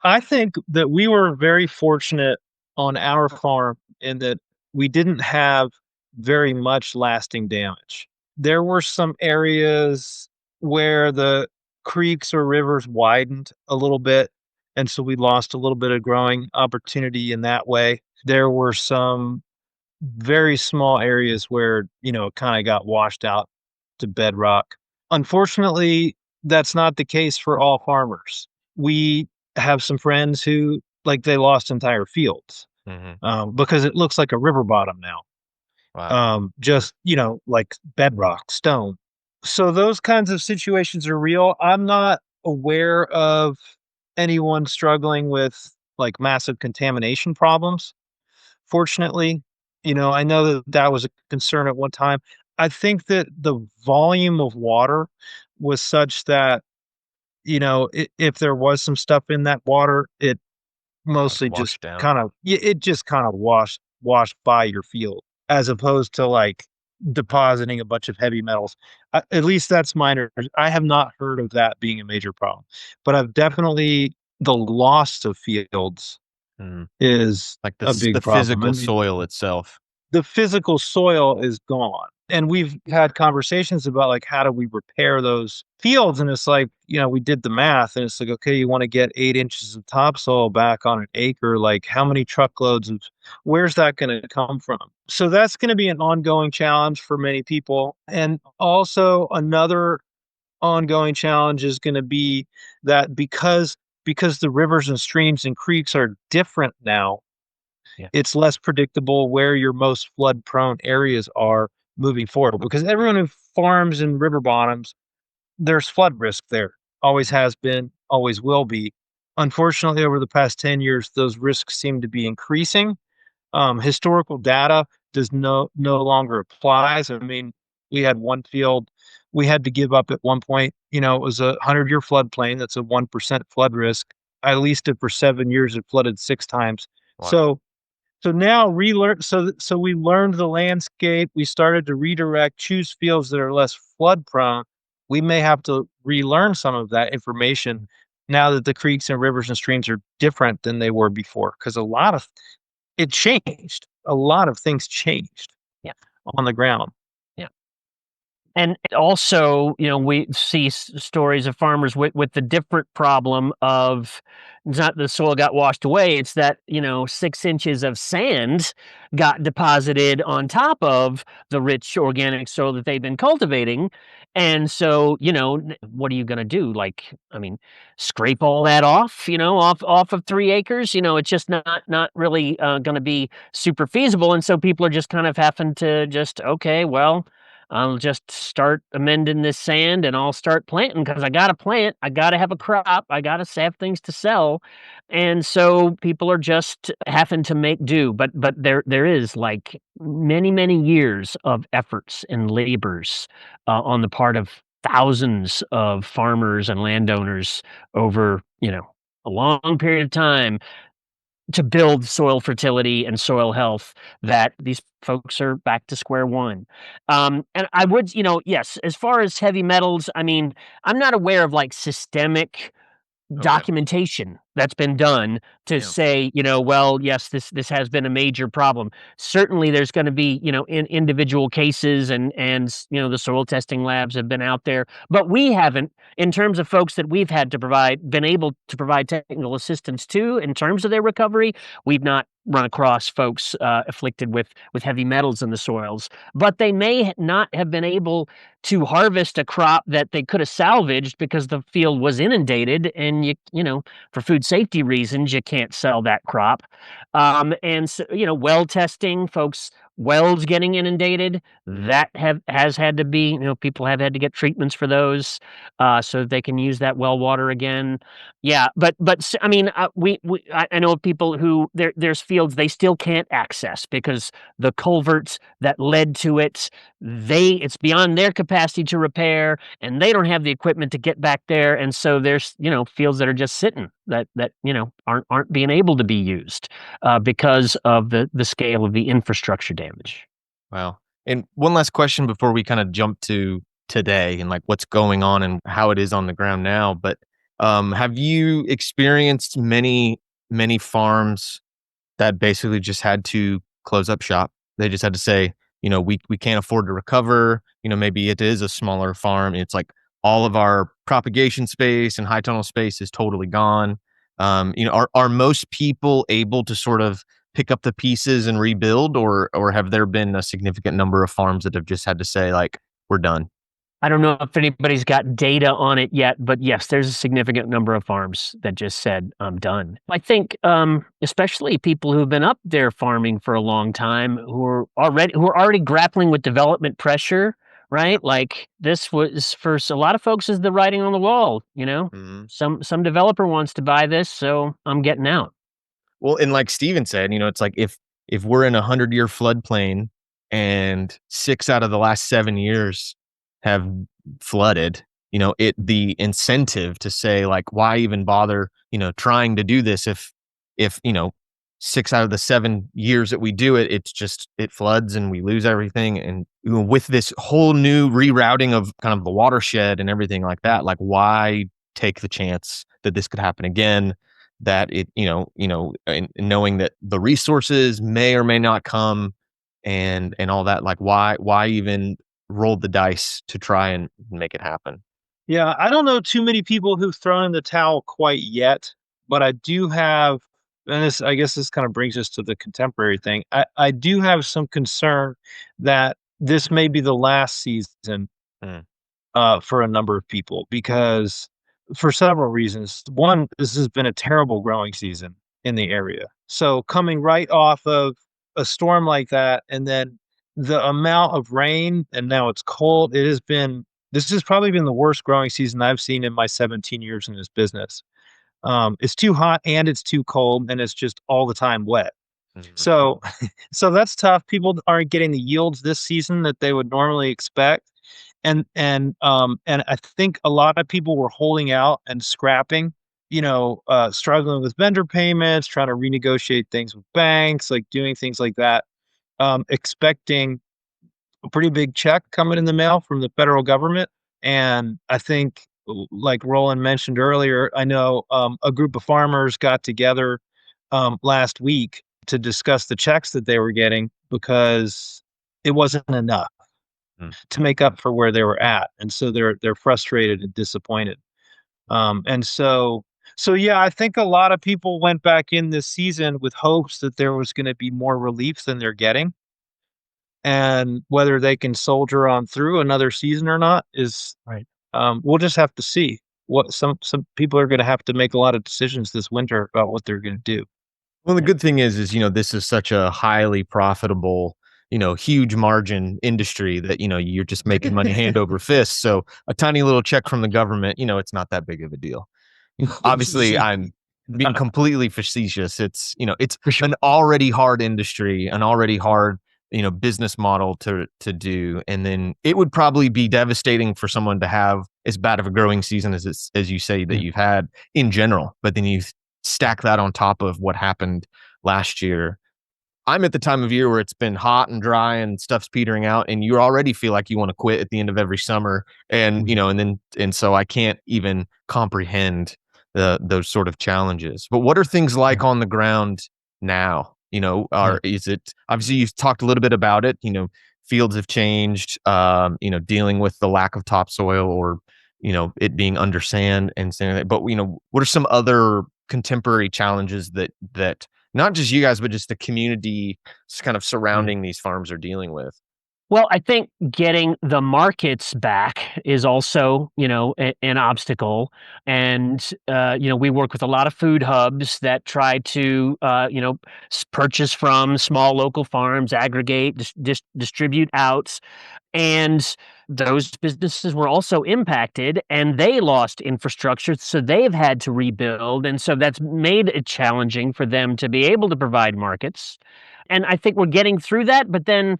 I think that we were very fortunate on our farm in that we didn't have very much lasting damage. There were some areas where the creeks or rivers widened a little bit, and so we lost a little bit of growing opportunity in that way. There were some very small areas where, it kinda got washed out to bedrock. Unfortunately, that's not the case for all farmers. We have some friends who, like, they lost entire fields, Mhm. because it looks like a river bottom now. Wow. Just, like bedrock, stone. So those kinds of situations are real. I'm not aware of anyone struggling with, like, massive contamination problems. Fortunately, I know that that was a concern at one time. I think that the volume of water was such that, if there was some stuff in that water, it Like mostly just washed down. it just kind of washed by your field, as opposed to, like, depositing a bunch of heavy metals. At least that's my I have not heard of that being a major problem, but I've definitely the loss of fields Mhm. is Like a the big problem. I physical mean, soil itself. the physical soil is gone. And we've had conversations about, like, how do we repair those fields? And it's like, we did the math and it's like, okay, you want to get 8 inches of topsoil back on an acre. Like, how many truckloads of, where's that going to come from? So that's going to be an ongoing challenge for many people. And also another ongoing challenge is going to be that because the rivers and streams and creeks are different now, Yeah. it's less predictable where your most flood prone areas are moving forward, because everyone who farms in river bottoms, there's flood risk there. Always has been, always will be. Unfortunately, over the past 10 years, those risks seem to be increasing. Historical data does no longer applies. I mean, we had one field we had to give up at one point. It was a 100-year floodplain. That's a 1% flood risk. I leased it for 7 years. It flooded 6 times. Wow. So now relearn so we learned the landscape, we started to redirect, choose fields that are less flood prone. We may have to relearn some of that information now that the creeks and rivers and streams are different than they were before, because a lot of it changed. A lot of things changed Yeah. on the ground. Yeah. And also, we see stories of farmers with the different problem of it's not the soil got washed away, it's that, 6 inches of sand got deposited on top of the rich organic soil that they've been cultivating. And so, what are you going to do? Like, I mean, scrape all that off, off of 3 acres, it's just not really going to be super feasible. And so people are just kind of having to just, okay, well, I'll just start amending this sand and I'll start planting because I got to plant. I got to have a crop. I got to have things to sell. And so people are just having to make do. But there is like many years of efforts and labors on the part of thousands of farmers and landowners over, a long period of time to build soil fertility and soil health that these folks are back to square one. And I would, yes, as far as heavy metals, I mean, I'm not aware of like systemic Okay. documentation that's been done to Yeah. say, well, yes, this has been a major problem. Certainly, there's going to be, in individual cases, and the soil testing labs have been out there, but we haven't, in terms of folks that we've had to provide, been able to provide technical assistance to in terms of their recovery. We've not run across folks afflicted with heavy metals in the soils, but they may not have been able to harvest a crop that they could have salvaged because the field was inundated, and for food safety reasons, you can't sell that crop. And so, well testing, folks, wells getting inundated, that has had to be, people have had to get treatments for those, so that they can use that well water again. Yeah, but I mean, I know of people who there's fields they still can't access because the culverts that led to it, it's beyond their capacity to repair, and they don't have the equipment to get back there, and so there's fields that are just sitting that aren't being able to be used because of the scale of the infrastructure damage. Wow. And one last question before we kind of jump to today and like what's going on and how it is on the ground now. But have you experienced many farms that basically just had to close up shop They just had to say, we can't afford to recover. Maybe it is a smaller farm. It's like all of our propagation space and high tunnel space is totally gone. Are most people able to sort of pick up the pieces and rebuild, or have there been a significant number of farms that have just had to say, like, we're done? I don't know if anybody's got data on it yet, but yes, there's a significant number of farms that just said, "I'm done." I think, especially people who've been up there farming for a long time, who are already grappling with development pressure, right? Like this was for a lot of folks is the writing on the wall. Mhm. Some developer wants to buy this, so I'm getting out. Well, and like Steven said, it's like if we're in a 100-year floodplain and 6 out of the last 7 years have flooded, the incentive to say, like, why even bother, trying to do this if 6 out of the 7 years that we do it, it floods and we lose everything. And with this whole new rerouting of kind of the watershed and everything like that, like, why take the chance that this could happen again? That and knowing that the resources may or may not come, and all that, like, why even roll the dice to try and make it happen? Yeah, I don't know too many people who've thrown in the towel quite yet, but I do have, and this, I guess this kind of brings us to the contemporary thing. I do have some concern that this may be the last season Mm, for a number of people because for several reasons. One, this has been a terrible growing season in the area. So coming right off of a storm like that, and then the amount of rain, and now it's cold. This has probably been the worst growing season I've seen in my 17 years in this business. It's too hot and it's too cold, and it's just all the time wet. mhm, So, so that's tough. People aren't getting the yields this season that they would normally expect, and I think a lot of people were holding out and scrapping, struggling with vendor payments, trying to renegotiate things with banks, like doing things like that, expecting a pretty big check coming in the mail from the federal government. And I think, like Roland mentioned earlier, I know a group of farmers got together last week to discuss the checks that they were getting because it wasn't enough mm. to make up for where they were at, and so they're frustrated and disappointed. And so yeah, I think a lot of people went back in this season with hopes that there was going to be more relief than they're getting, and whether they can soldier on through another season or not is Right. we'll just have to see. What some people are going to have to make a lot of decisions this winter about what they're going to do. Well, the good thing is, this is such a highly profitable, huge margin industry that, you're just making money hand over fist. So a tiny little check from the government, it's not that big of a deal. Obviously, I'm being completely facetious. It's For sure. an already hard industry, an already hard, business model to do. And then it would probably be devastating for someone to have as bad of a growing season as you say that Yeah. you've had in general. But then you stack that on top of what happened last year. I'm at the time of year where it's been hot and dry and stuff's petering out, and you already feel like you want to quit at the end of every summer. And Mhm. and so I can't even comprehend those sort of challenges. But what are things like Right. on the ground now? Yeah. Is it, obviously you've talked a little bit about it, fields have changed, dealing with the lack of topsoil, or it being under sand and sand. But what are some other contemporary challenges that not just you guys, but just the community kind of Yeah. surrounding these farms are dealing with? Well, I think getting the markets back is also, an obstacle. And, we work with a lot of food hubs that try to, purchase from small local farms, aggregate, distribute out. And those businesses were also impacted and they lost infrastructure. So they've had to rebuild. And so that's made it challenging for them to be able to provide markets. And I think we're getting through that. But then,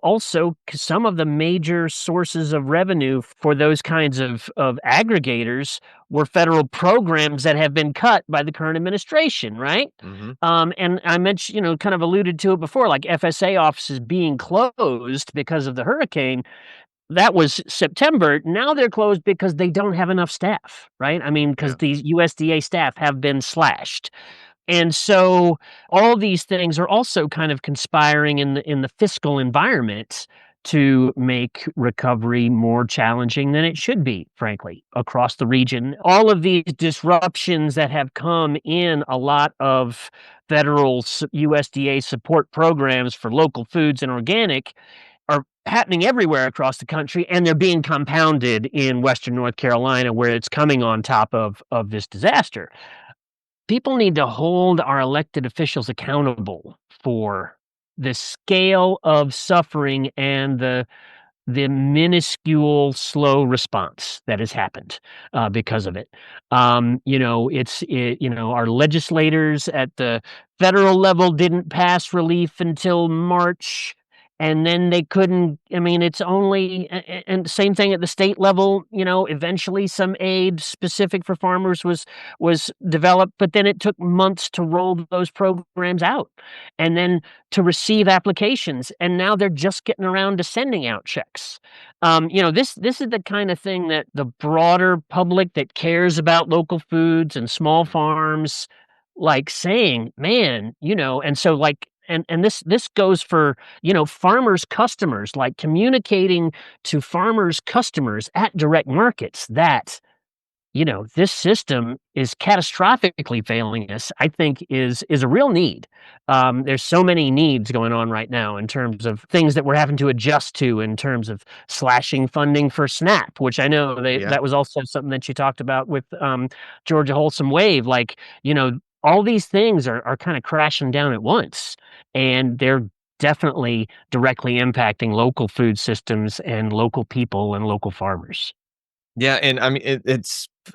also 'cause some of the major sources of revenue for those kinds of aggregators were federal programs that have been cut by the current administration, right? Hmm. And I mentioned, kind of alluded to it before, like FSA offices being closed because of the hurricane. That was September. Now they're closed because they don't have enough staff, right? I mean, because Yeah. these USDA staff have been slashed. And so all these things are also kind of conspiring in the fiscal environment to make recovery more challenging than it should be, frankly, across the region. All of these disruptions that have come in a lot of federal USDA support programs for local foods and organic are happening everywhere across the country, and they're being compounded in Western North Carolina, where it's coming on top of this disaster. People need to hold our elected officials accountable for the scale of suffering and the minuscule slow response that has happened because of it. Our legislators at the federal level didn't pass relief until March, and then they couldn't. I mean, it's only and same thing at the state level. Eventually some aid specific for farmers was developed, but then it took months to roll those programs out, and then to receive applications, and now they're just getting around to sending out checks. This is the kind of thing that the broader public that cares about local foods and small farms, like saying, man, and so like and this goes for farmers customers, like communicating to farmers customers at direct markets that this system is catastrophically failing us, I think is a real need. There's so many needs going on right now in terms of things that we're having to adjust to in terms of slashing funding for SNAP, which I know that was also something that you talked about with Georgia Wholesome Wave. Like, all these things are kind of crashing down at once, and they're definitely directly impacting local food systems and local people and local farmers. Yeah, and I mean,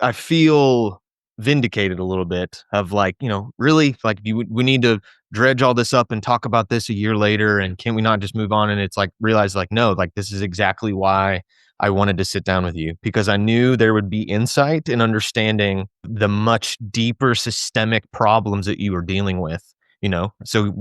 I feel vindicated a little bit of like, really, like, we need to dredge all this up and talk about this a year later, and can we not just move on? And it's like, realize like, no, like, this is exactly why I wanted to sit down with you, because I knew there would be insight and understanding the much deeper systemic problems that you were dealing with. So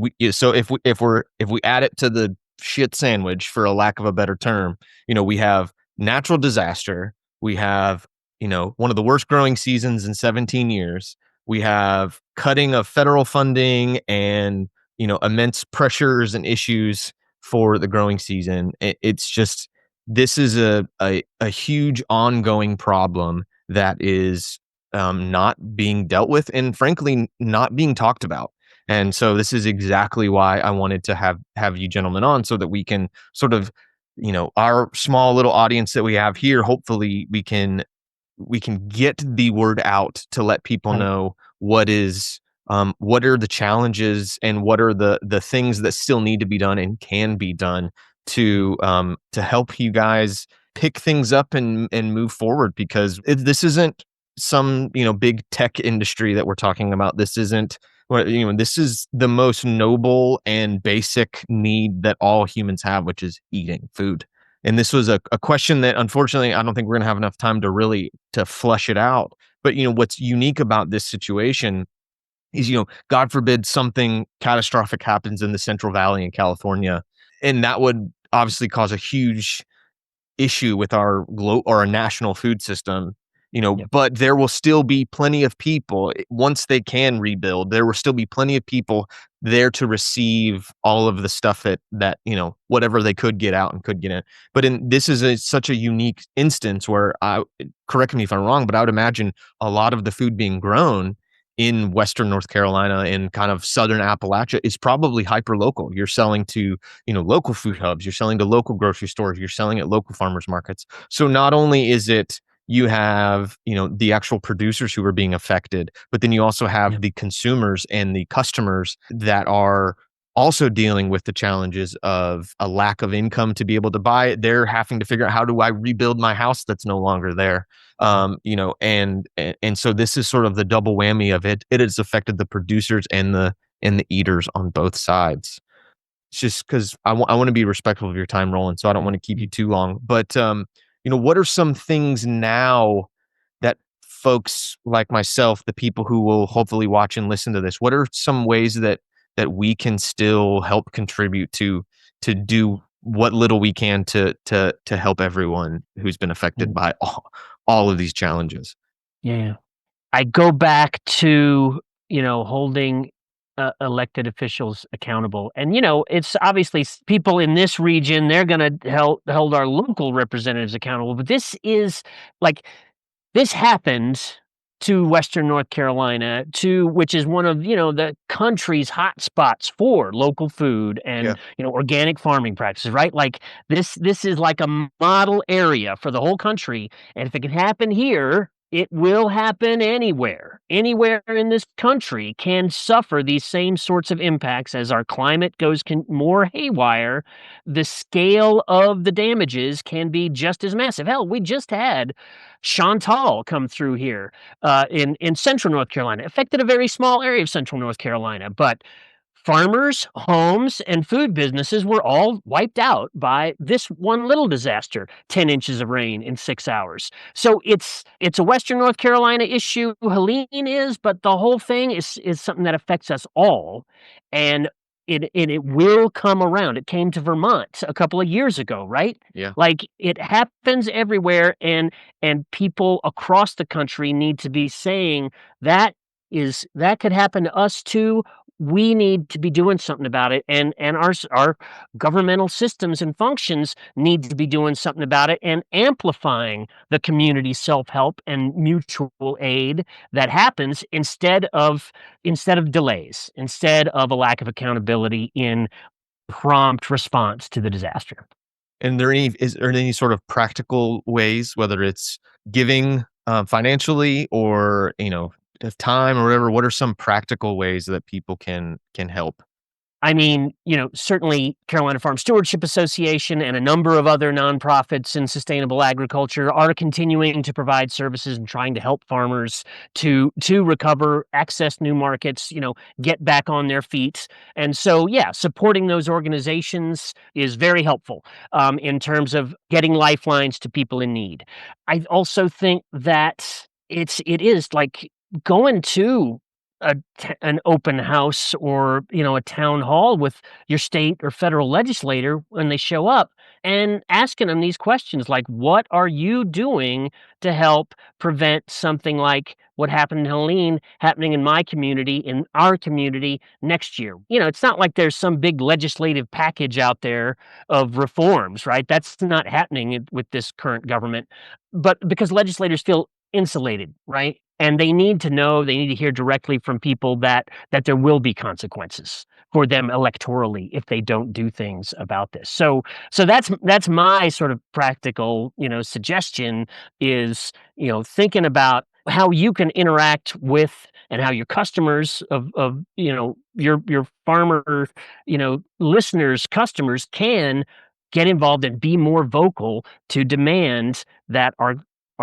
if we add it to the shit sandwich, for a lack of a better term, we have natural disaster. We have, one of the worst growing seasons in 17 years. We have cutting of federal funding and, immense pressures and issues for the growing season. It's just, this is a huge ongoing problem that is not being dealt with, and frankly, not being talked about. And so this is exactly why I wanted to have you gentlemen on, so that we can sort of, our small little audience that we have here, hopefully we can get the word out to let people Right. know what are the challenges, and what are the things that still need to be done and can be done to help you guys pick things up and move forward, because this isn't some big tech industry that we're talking about. This isn't this is the most noble and basic need that all humans have, which is eating food. And this was a question that, unfortunately, I don't think we're going to have enough time to really to flesh it out. But what's unique about this situation is, God forbid something catastrophic happens in the Central Valley in California, and that would obviously cause a huge issue with our or our national food system. Yep. But there will still be plenty of people, once they can rebuild, there will still be plenty of people there to receive all of the stuff that whatever they could get out and could get in. But this is such a unique instance where, correct me if I'm wrong, but I would imagine a lot of the food being grown in Western North Carolina and kind of Southern Appalachia is probably hyper local. You're selling to, local food hubs, you're selling to local grocery stores, you're selling at local farmers markets. So not only is it, you have, the actual producers who are being affected, but then you also have Yep. the consumers and the customers that are also dealing with the challenges of a lack of income to be able to buy it. They're having to figure out, how do I rebuild my house that's no longer there? And so this is sort of the double whammy of it. It has affected the producers and the eaters on both sides. It's just because I want to be respectful of your time, Roland, so I don't want to keep you too long. But what are some things now that folks like myself, the people who will hopefully watch and listen to this, what are some ways that we can still help contribute to do what little we can to help everyone who's been affected by all of these challenges? Yeah. I go back to holding elected officials accountable. And, it's obviously people in this region, they're going to hold our local representatives accountable. But this happened to Western North Carolina, which is one of, the country's hot spots for local food and, organic farming practices, right? Like this is like a model area for the whole country. And if it can happen here, it will happen anywhere. Anywhere in this country can suffer these same sorts of impacts as our climate goes more haywire. The scale of the damages can be just as massive. Hell, we just had Chantal come through here in central North Carolina. Affected a very small area of central North Carolina, but farmers, homes, and food businesses were all wiped out by this one little disaster, 10 inches of rain in 6 hours. So it's a Western North Carolina issue, Helene is, but the whole thing is something that affects us all. And it will come around. It came to Vermont a couple of years ago, right? Yeah. Like it happens everywhere, and people across the country need to be saying that could happen to us too. We need to be doing something about it, and our governmental systems and functions need to be doing something about it and amplifying the community self-help and mutual aid that happens instead of delays, instead of a lack of accountability in prompt response to the disaster. And is there any sort of practical ways, whether it's giving financially or of time or whatever? What are some practical ways that people can help? I mean, certainly Carolina Farm Stewardship Association and a number of other nonprofits in sustainable agriculture are continuing to provide services and trying to help farmers to recover, access new markets, get back on their feet. And so, yeah, supporting those organizations is very helpful in terms of getting lifelines to people in need. I also think that it is like going to an open house or a town hall with your state or federal legislator when they show up and asking them these questions like, what are you doing to help prevent something like what happened in Helene happening in my community, in our community next year? It's not like there's some big legislative package out there of reforms, right? That's not happening with this current government, but because legislators feel insulated, right? And they need to know, they need to hear directly from people that there will be consequences for them electorally if they don't do things about this. So that's my sort of practical, suggestion is, thinking about how you can interact with and how your customers of your farmer, listeners, customers can get involved and be more vocal to demand that our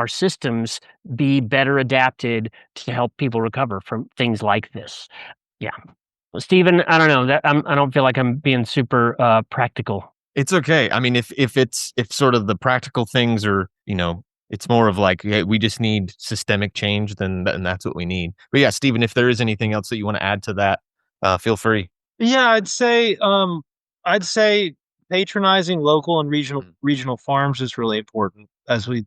systems be better adapted to help people recover from things like this. Yeah. Well, Stephen, I don't know that I don't feel like I'm being super practical. It's okay. I mean, if sort of the practical things are, it's more of like, hey, we just need systemic change, then that's what we need. But yeah, Stephen, if there is anything else that you want to add to that, feel free. Yeah, I'd say patronizing local and regional farms is really important, as we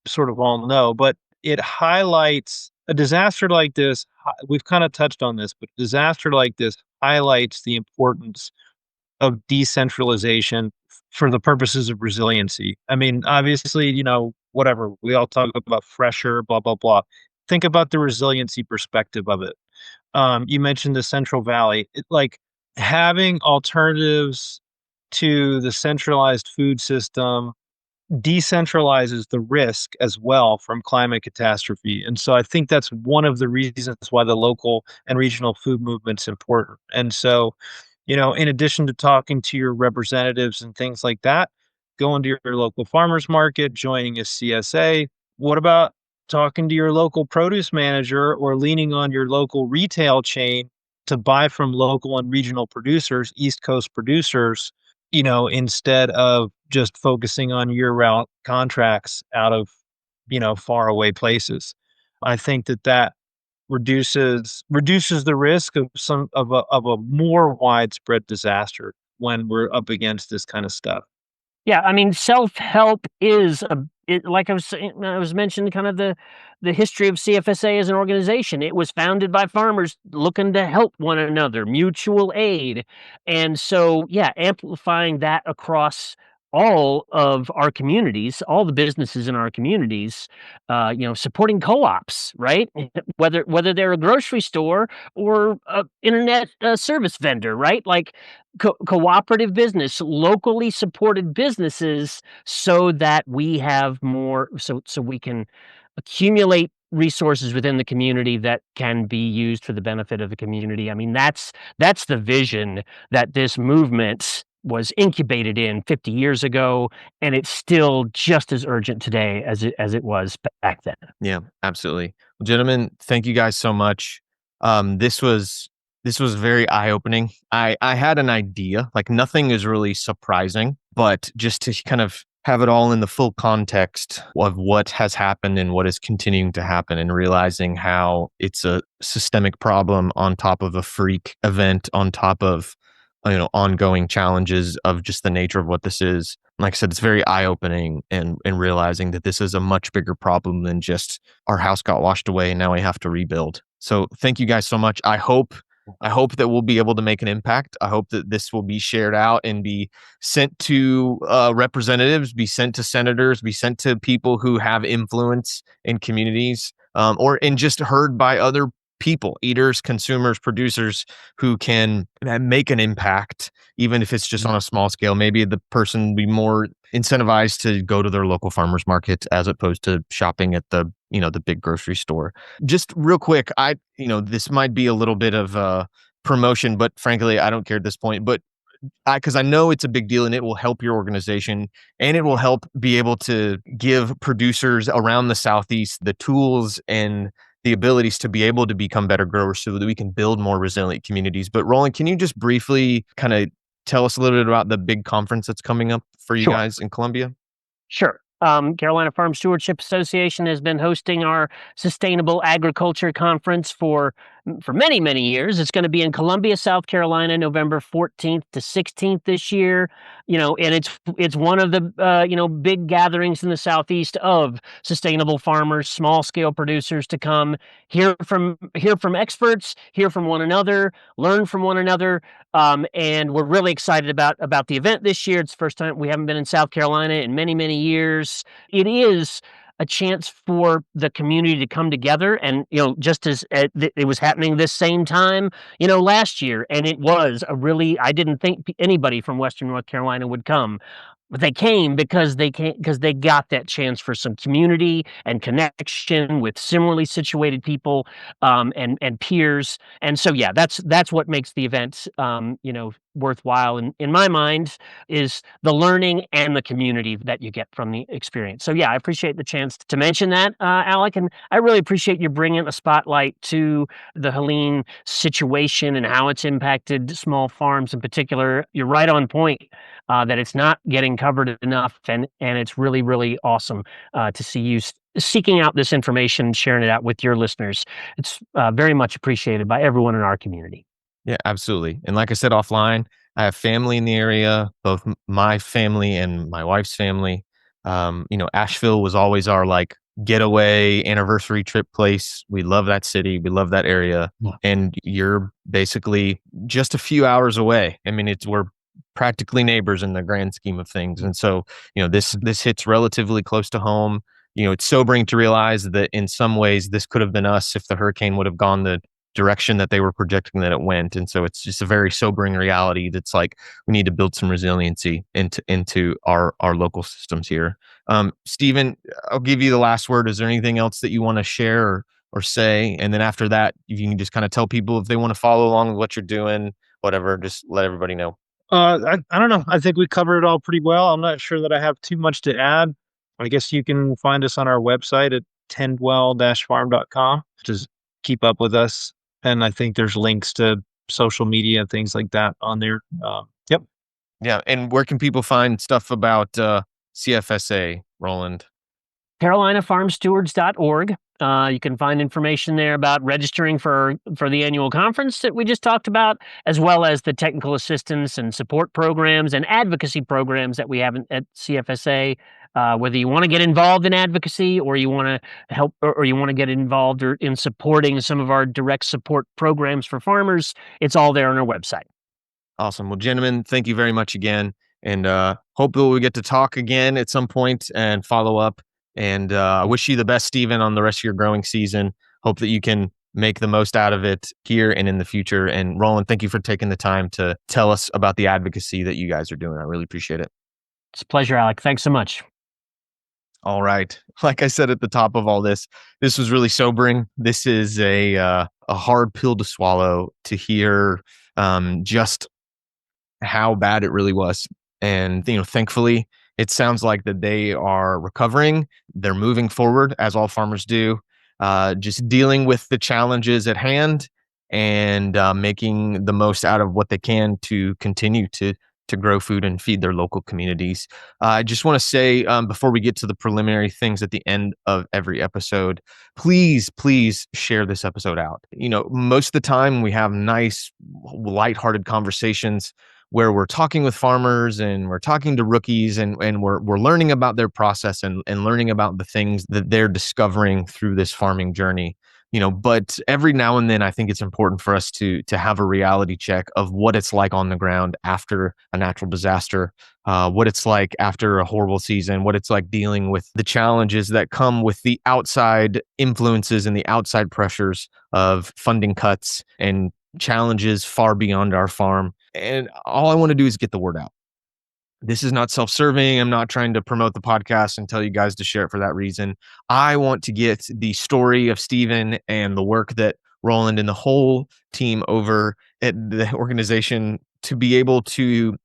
sort of all know, but it highlights a disaster like this. We've kind of touched on this, but a disaster like this highlights the importance of decentralization for the purposes of resiliency. I mean, obviously, whatever, we all talk about fresher, blah, blah, blah. Think about the resiliency perspective of it. You mentioned the Central Valley. Like having alternatives to the centralized food system decentralizes the risk as well from climate catastrophe. And so I think that's one of the reasons why the local and regional food movement's important. And so, in addition to talking to your representatives and things like that, going to your local farmers market, joining a CSA, what about talking to your local produce manager or leaning on your local retail chain to buy from local and regional producers, East Coast producers, instead of just focusing on year-round contracts out of, far away places. I think that reduces the risk of a more widespread disaster when we're up against this kind of stuff. Yeah, I mean, self-help is like I was mentioning, kind of the history of CFSA as an organization. It was founded by farmers looking to help one another, mutual aid, and so yeah, amplifying that across all of our communities, all the businesses in our communities, supporting co-ops, right? Whether they're a grocery store or a internet service vendor, right? Like cooperative business, locally supported businesses, so that we have more, so we can accumulate resources within the community that can be used for the benefit of the community. I mean, that's the vision that this movement was incubated in 50 years ago, and it's still just as urgent today as it was back then. Yeah, absolutely. Well, gentlemen, thank you guys so much. This was very eye-opening. I had an idea, like nothing is really surprising, but just to kind of have it all in the full context of what has happened and what is continuing to happen, and realizing how it's a systemic problem on top of a freak event, on top of ongoing challenges of just the nature of what this is. Like I said, it's very eye-opening, and realizing that this is a much bigger problem than just our house got washed away and now we have to rebuild. So thank you guys so much. I hope that we'll be able to make an impact. I hope that this will be shared out and be sent to representatives, be sent to senators, be sent to people who have influence in communities, and just heard by other people, eaters, consumers, producers, who can make an impact, even if it's just on a small scale. Maybe the person be more incentivized to go to their local farmers market as opposed to shopping at the big grocery store. Just real quick, this might be a little bit of promotion, but frankly, I don't care at this point. But because I know it's a big deal and it will help your organization, and it will help be able to give producers around the Southeast the tools and the abilities to be able to become better growers so that we can build more resilient communities. But Roland, can you just briefly kind of tell us a little bit about the big conference that's coming up for you Sure. guys in Columbia? Sure. Carolina Farm Stewardship Association has been hosting our Sustainable Agriculture Conference for many, many years. It's going to be in Columbia, South Carolina, November 14th to 16th this year. And it's one of the big gatherings in the Southeast of sustainable farmers, small scale producers, to come hear from experts, hear from one another, learn from one another. And we're really excited about the event this year. It's the first time we haven't been in South Carolina in many, many years. It is a chance for the community to come together, and just as it was happening this same time last year, and it was I didn't think anybody from Western North Carolina would come. But they came because they got that chance for some community and connection with similarly situated people, and peers. And so yeah, that's what makes the event worthwhile in my mind, is the learning and the community that you get from the experience. So yeah, I appreciate the chance to mention that, Alec, and I really appreciate you bringing a spotlight to the Helene situation and how it's impacted small farms in particular. You're right on point, that it's not getting covered enough, and it's really, really awesome to see you seeking out this information, sharing it out with your listeners. It's very much appreciated by everyone in our community. Yeah, absolutely. And like I said offline, I have family in the area, both my family and my wife's family. Asheville was always our like getaway anniversary trip place. We love that city. We love that area. Yeah. And you're basically just a few hours away. I mean, we're practically neighbors in the grand scheme of things. And so, this hits relatively close to home. It's sobering to realize that in some ways this could have been us if the hurricane would have gone the direction that they were projecting that it went. And so it's just a very sobering reality that's like, we need to build some resiliency into our local systems here. Stephen, I'll give you the last word. Is there anything else that you want to share or say? And then after that, you can just kind of tell people if they want to follow along with what you're doing, whatever, just let everybody know. I don't know. I think we covered it all pretty well. I'm not sure that I have too much to add. I guess you can find us on our website at TendWell-farm.com. Just keep up with us. And I think there's links to social media and things like that on there. Yep. Yeah. And where can people find stuff about CFSA, Roland? CarolinaFarmStewards.org. You can find information there about registering for the annual conference that we just talked about, as well as the technical assistance and support programs and advocacy programs that we have at CFSA. Whether you want to get involved in advocacy or you want to help or you want to get involved in supporting some of our direct support programs for farmers, it's all there on our website. Awesome. Well, gentlemen, thank you very much again. And hope that we get to talk again at some point and follow up. And I wish you the best, Stephen, on the rest of your growing season. Hope that you can make the most out of it here and in the future. And Roland, thank you for taking the time to tell us about the advocacy that you guys are doing. I really appreciate it. It's a pleasure, Alec. Thanks so much. All right. Like I said at the top of all this, this was really sobering. This is a hard pill to swallow to hear just how bad it really was. And, thankfully, it sounds like that they are recovering. They're moving forward, as all farmers do, just dealing with the challenges at hand and making the most out of what they can to continue to grow food and feed their local communities. I just want to say, before we get to the preliminary things at the end of every episode, please share this episode out. Most of the time we have nice, lighthearted conversations where we're talking with farmers and we're talking to rookies and we're learning about their process and learning about the things that they're discovering through this farming journey. But every now and then I think it's important for us to have a reality check of what it's like on the ground after a natural disaster, what it's like after a horrible season, what it's like dealing with the challenges that come with the outside influences and the outside pressures of funding cuts and challenges far beyond our farm. And all I want to do is get the word out. This is not self-serving. I'm not trying to promote the podcast and tell you guys to share it for that reason. I want to get the story of Stephen and the work that Roland and the whole team over at the organization to be able to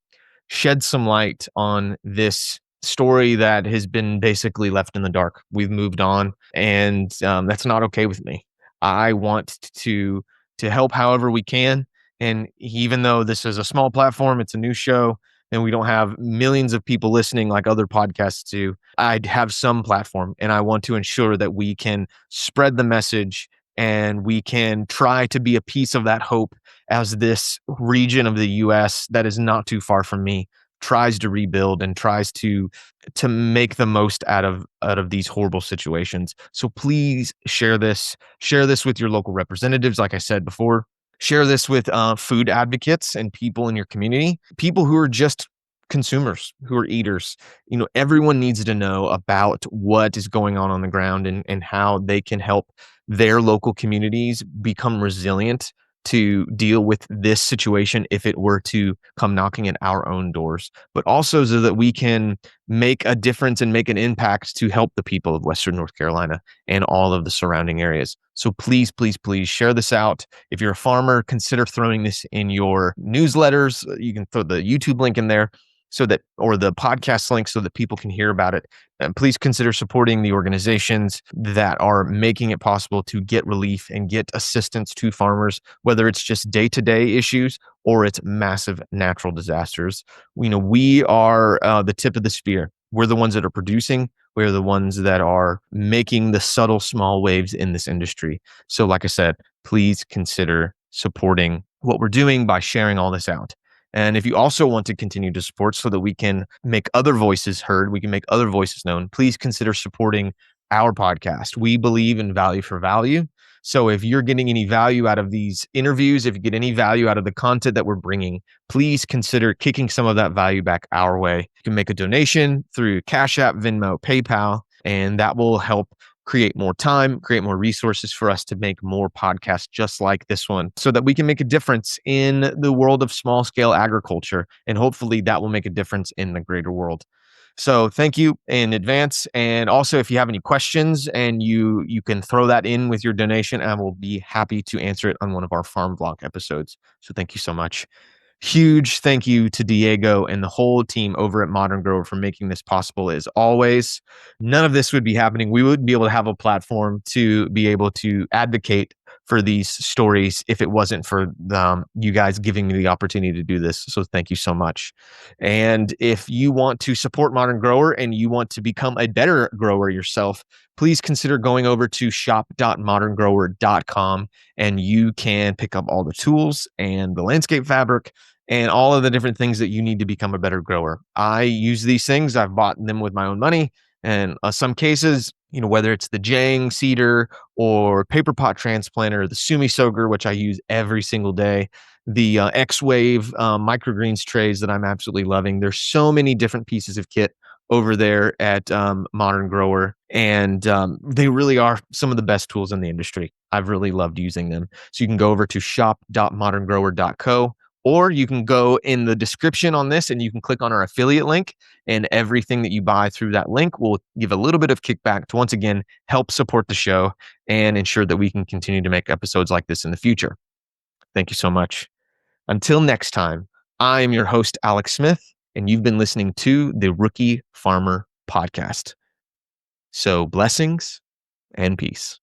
shed some light on this story that has been basically left in the dark. We've moved on, and that's not okay with me. I want to help however we can. And even though this is a small platform, it's a new show, and we don't have millions of people listening like other podcasts do, I have some platform, and I want to ensure that we can spread the message and we can try to be a piece of that hope as this region of the U.S. that is not too far from me tries to rebuild and tries to make the most out of these horrible situations. So please share this with your local representatives. Like I said before, share this with food advocates and people in your community, people who are just consumers, who are eaters. Everyone needs to know about what is going on the ground and how they can help their local communities become resilient to deal with this situation if it were to come knocking at our own doors, but also so that we can make a difference and make an impact to help the people of Western North Carolina and all of the surrounding areas. So please share this out. If you're a farmer, consider throwing this in your newsletters. You can throw the YouTube link in there or the podcast link so that people can hear about it. And please consider supporting the organizations that are making it possible to get relief and get assistance to farmers, whether it's just day-to-day issues or it's massive natural disasters. We are the tip of the spear. We're the ones that are producing. We're the ones that are making the subtle small waves in this industry. So like I said, please consider supporting what we're doing by sharing all this out. And if you also want to continue to support so that we can make other voices heard, we can make other voices known, please consider supporting our podcast. We believe in value for value. So if you're getting any value out of these interviews, if you get any value out of the content that we're bringing, please consider kicking some of that value back our way. You can make a donation through Cash App, Venmo, PayPal, and that will help create more time, create more resources for us to make more podcasts just like this one so that we can make a difference in the world of small scale agriculture. And hopefully that will make a difference in the greater world. So thank you in advance. And also, if you have any questions and you can throw that in with your donation, I will be happy to answer it on one of our Farm Vlog episodes. So thank you so much. Huge thank you to Diego and the whole team over at Modern Grower for making this possible. As always, none of this would be happening. We wouldn't be able to have a platform to be able to advocate for these stories if it wasn't for you guys giving me the opportunity to do this. So thank you so much. And if you want to support Modern Grower and you want to become a better grower yourself, please consider going over to shop.moderngrower.com and you can pick up all the tools and the landscape fabric and all of the different things that you need to become a better grower. I use these things. I've bought them with my own money. And some cases, whether it's the Jang seeder or paper pot transplanter, the Sumi Soaker, which I use every single day, the X-Wave microgreens trays that I'm absolutely loving. There's so many different pieces of kit over there at Modern Grower, and they really are some of the best tools in the industry. I've really loved using them. So you can go over to shop.moderngrower.co, or you can go in the description on this and you can click on our affiliate link, and everything that you buy through that link will give a little bit of kickback to, once again, help support the show and ensure that we can continue to make episodes like this in the future. Thank you so much. Until next time, I am your host, Alex Smith, and you've been listening to the Rookie Farmer Podcast. So blessings and peace.